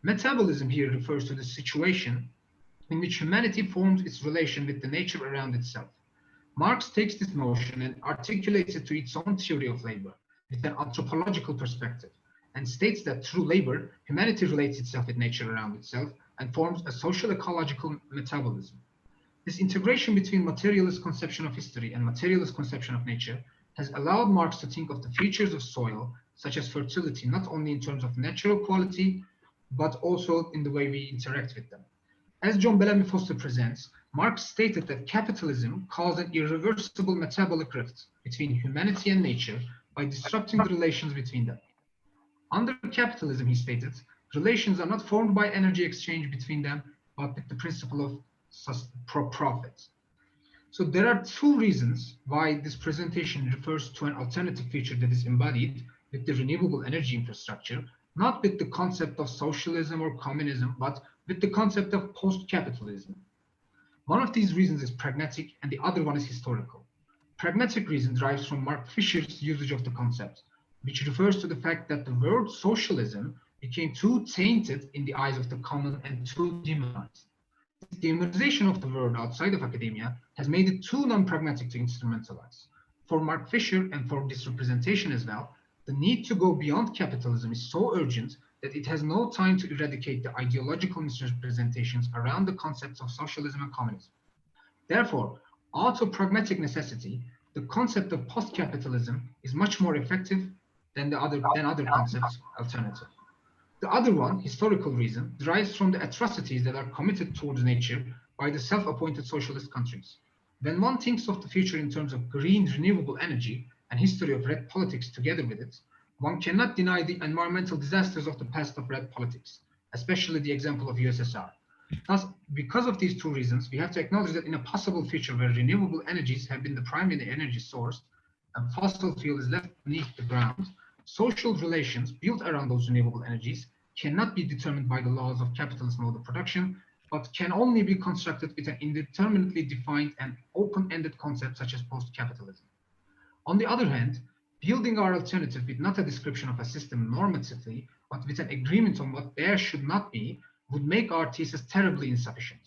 Metabolism here refers to the situation in which humanity forms its relation with the nature around itself. Marx takes this notion and articulates it to its own theory of labor with an anthropological perspective and states that through labor, humanity relates itself with nature around itself and forms a social ecological metabolism. This integration between materialist conception of history and materialist conception of nature has allowed Marx to think of the features of soil, such as fertility, not only in terms of natural quality, but also in the way we interact with them. As John Bellamy Foster presents, Marx stated that capitalism caused an irreversible metabolic rift between humanity and nature by disrupting the relations between them. Under capitalism, he stated, relations are not formed by energy exchange between them, but with the principle of profit. So there are two reasons why this presentation refers to an alternative feature that is embodied with the renewable energy infrastructure, not with the concept of socialism or communism, but with the concept of post-capitalism. One of these reasons is pragmatic and the other one is historical. Pragmatic reason derives from Mark Fisher's usage of the concept, which refers to the fact that the word socialism became too tainted in the eyes of the common and too demonized. The demonization of the word outside of academia has made it too non-pragmatic to instrumentalize. For Mark Fisher and for this representation as well, the need to go beyond capitalism is so urgent that it has no time to eradicate the ideological misrepresentations around the concepts of socialism and communism. Therefore, out of pragmatic necessity, the concept of post-capitalism is much more effective than other concepts alternative. The other one, historical reason, derives from the atrocities that are committed towards nature by the self-appointed socialist countries. When one thinks of the future in terms of green renewable energy and history of red politics together with it, one cannot deny the environmental disasters of the past of red politics, especially the example of USSR. Thus, because of these two reasons, we have to acknowledge that in a possible future where renewable energies have been the primary energy source and fossil fuel is left beneath the ground, social relations built around those renewable energies cannot be determined by the laws of capitalist mode of production, but can only be constructed with an indeterminately defined and open-ended concept such as post-capitalism. On the other hand, building our alternative with not a description of a system normatively, but with an agreement on what there should not be, would make our thesis terribly insufficient.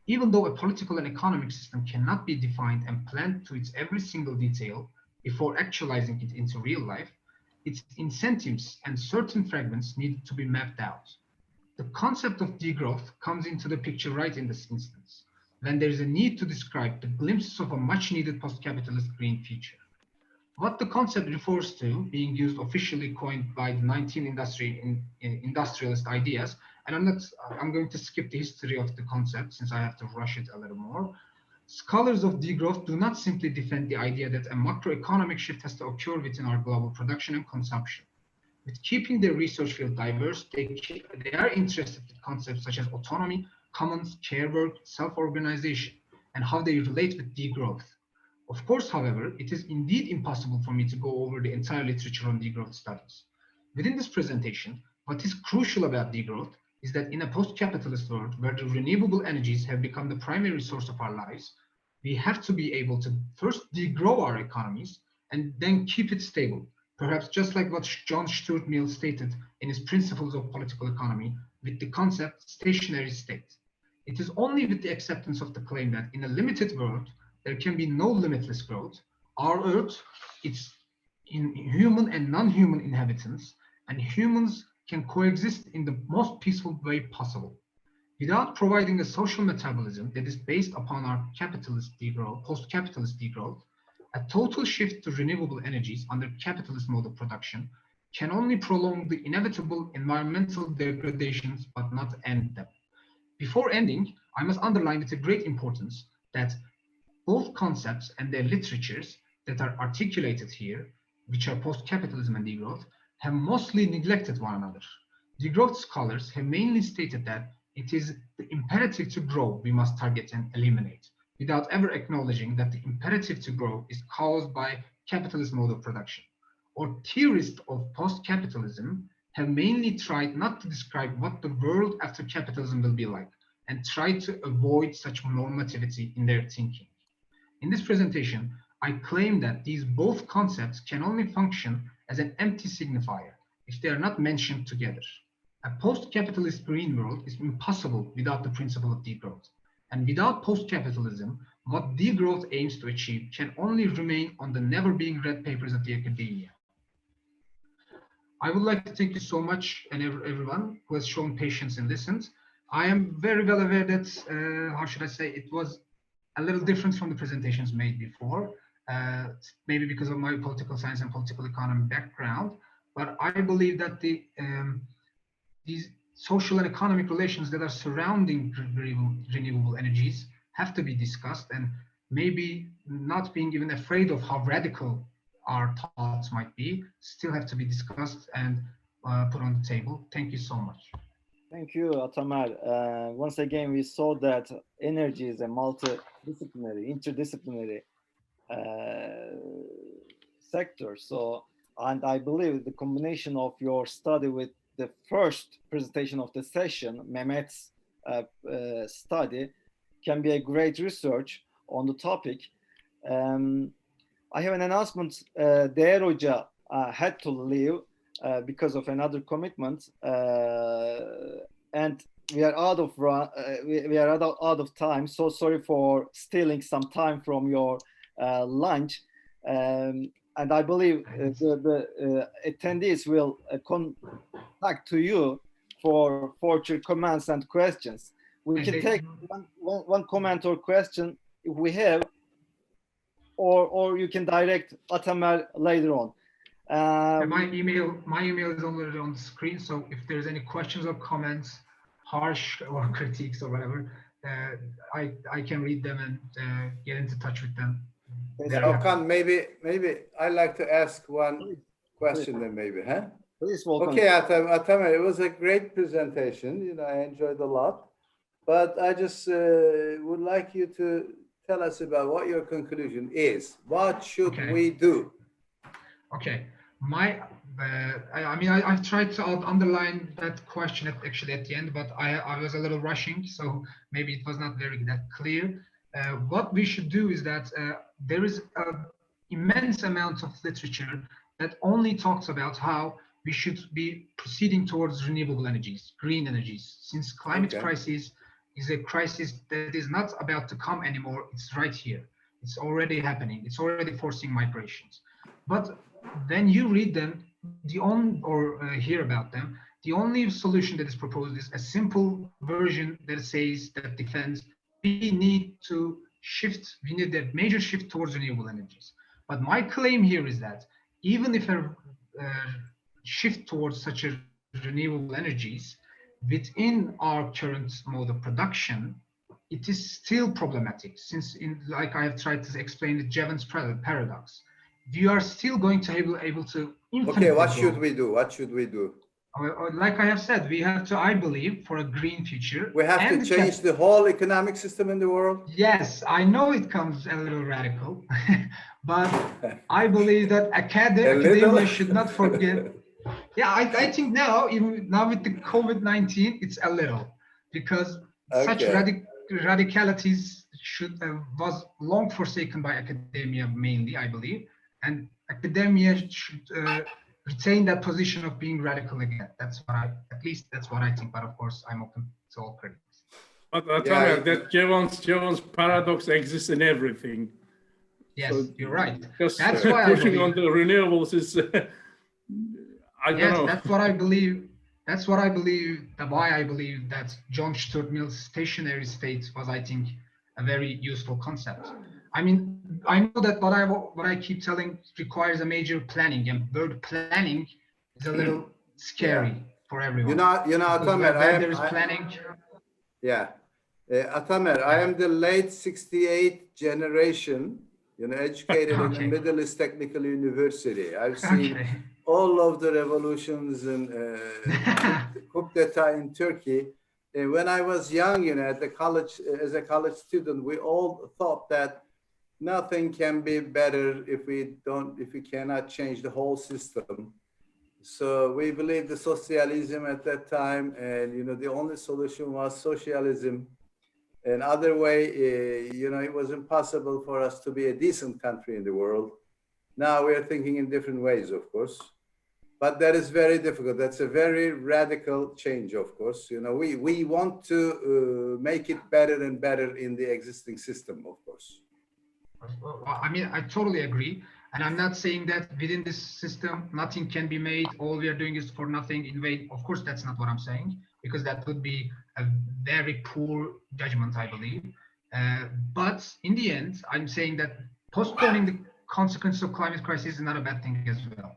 Even though a political and economic system cannot be defined and planned to its every single detail before actualizing it into real life, its incentives and certain fragments need to be mapped out. The concept of degrowth comes into the picture right in this instance, when there is a need to describe the glimpses of a much-needed post-capitalist green future. What the concept refers to, being used officially coined by the 19th industrialist ideas, and I'm going to skip the history of the concept since I have to rush it a little more. Scholars of degrowth do not simply defend the idea that a macroeconomic shift has to occur within our global production and consumption. With keeping their research field diverse, they are interested in concepts such as autonomy, commons, care work, self-organization, and how they relate with degrowth. Of course, however, it is indeed impossible for me to go over the entire literature on degrowth studies. Within this presentation, what is crucial about degrowth is that in a post-capitalist world where the renewable energies have become the primary source of our lives, we have to be able to first degrow our economies and then keep it stable, perhaps just like what John Stuart Mill stated in his Principles of Political Economy with the concept stationary state. It is only with the acceptance of the claim that in a limited world, there can be no limitless growth. Our Earth, it's in human and non-human inhabitants, and humans can coexist in the most peaceful way possible. Without providing a social metabolism that is based upon our capitalist degrowth, post-capitalist degrowth, a total shift to renewable energies under capitalist mode of production can only prolong the inevitable environmental degradations but not end them. Before ending, I must underline with a great importance that both concepts and their literatures that are articulated here, which are post-capitalism and degrowth, have mostly neglected one another. Degrowth scholars have mainly stated that it is the imperative to grow we must target and eliminate, without ever acknowledging that the imperative to grow is caused by capitalist mode of production. Or theorists of post-capitalism have mainly tried not to describe what the world after capitalism will be like, and tried to avoid such normativity in their thinking. In this presentation, I claim that these both concepts can only function as an empty signifier if they are not mentioned together. A post-capitalist green world is impossible without the principle of degrowth. And without post-capitalism, what degrowth aims to achieve can only remain on the never being read papers of the academia. I would like to thank you so much and everyone who has shown patience and listened. I am very well aware that, how should I say, it was a little different from the presentations made before, maybe because of my political science and political economy background, but I believe that these social and economic relations that are surrounding renewable energies have to be discussed, and maybe not being even afraid of how radical our thoughts might be, still have to be discussed and put on the table. Thank you so much. Thank you, Atamer. Once again, we saw that energy is a multidisciplinary, interdisciplinary sector. So, and I believe the combination of your study with the first presentation of the session, Mehmet's study, can be a great research on the topic. I have an announcement. Değer Hoca had to leave because of another commitment, and we are out of time. So sorry for stealing some time from your lunch. And I believe the attendees will contact to you for future comments and questions. We can take one comment or question if we have, or you can direct Atamer later on. My email is already on the screen, so if there's any questions or comments, harsh or critiques or whatever, I can read them and get into touch with them. Yeah, Okan, maybe I'd like to ask one question then, maybe, huh? Please, welcome. Okay, Atamer, it was a great presentation. You know, I enjoyed a lot, but I just would like you to tell us about what your conclusion is. What should we do? Okay, I mean, I've tried to underline that question actually at the end, but I was a little rushing, so maybe it was not very that clear. What we should do is that there is an immense amount of literature that only talks about how we should be proceeding towards renewable energies, green energies, since climate crisis is a crisis that is not about to come anymore. It's right here. It's already happening. It's already forcing migrations. But when you read them, hear about them, the only solution that is proposed is a simple version that says, that defends, we need to shift, we need a major shift towards renewable energies. But my claim here is that even if a shift towards such a renewable energies within our current mode of production, it is still problematic, since like I have tried to explain the Jevons paradox, we are still going to be able to Okay, what should we do? What should we do? Like I have said, we have to, I believe, for a green future. We have to change the whole economic system in the world? Yes, I know it comes a little radical, but I believe that academia should not forget. Yeah, I think now, even now with the COVID-19, it's a little, because such radicalities was long forsaken by academia mainly, I believe, and academia should retain that position of being radical again. That's what at least that's what I think, but of course I'm open to all critics. But that Jevons paradox exists in everything. Yes, so you're right. That's why pushing on the renewables is I don't know. That's what I believe. That's what I believe. Why I believe that John Stuart Mill's stationary state was, I think, a very useful concept. I mean, I know that what I keep telling requires a major planning, and word planning is a little scary for everyone. You know, Atamer, there is planning. Yeah. Atamer, I am the late 68 generation, you know, educated in the Middle East Technical University. I've seen all of the revolutions and coup d'etat in Turkey. When I was young, you know, at the college, as a college student, we all thought that nothing can be better if we cannot change the whole system. So we believed the socialism at that time, and you know, the only solution was socialism. Another way, you know, it was impossible for us to be a decent country in the world. Now we are thinking in different ways, of course, but that is very difficult. That's a very radical change, of course. You know, we want to make it better and better in the existing system, of course. I mean, I totally agree. And I'm not saying that within this system, nothing can be made. All we are doing is for nothing in vain. Of course, that's not what I'm saying, because that would be a very poor judgment, I believe. But in the end, I'm saying that postponing the consequences of climate crisis is not a bad thing as well.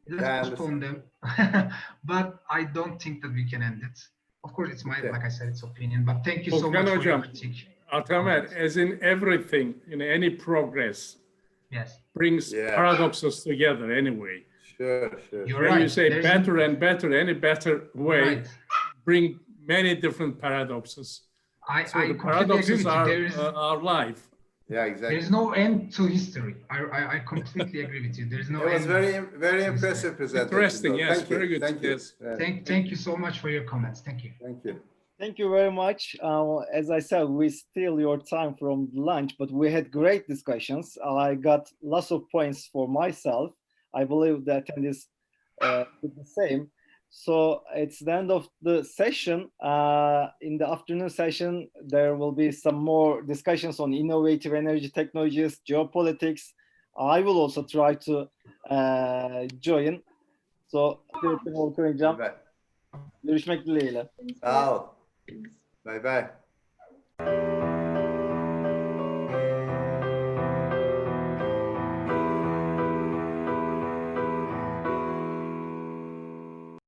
Let's postpone them. But I don't think that we can end it. Of course, it's my, like I said, it's opinion. But thank you so much for your critique. Atamer, as in everything, in any progress, brings paradoxes together anyway. Sure. You're when right. you say better and better, any better way, bring many different paradoxes. So the paradoxes are life. Yeah, exactly. There is no end to history. I completely agree with you. There is no. It was very impressive presentation. Interesting, yes, very good. Thank you. Thank you so much for your comments. Thank you. Thank you. Thank you very much. As I said, we steal your time from lunch, but we had great discussions. I got lots of points for myself. I believe the attendees did the same. So it's the end of the session. In the afternoon session, there will be some more discussions on innovative energy technologies, geopolitics. I will also try to join. So, görüşmek dileğiyle. Sağ ol. Bye bye.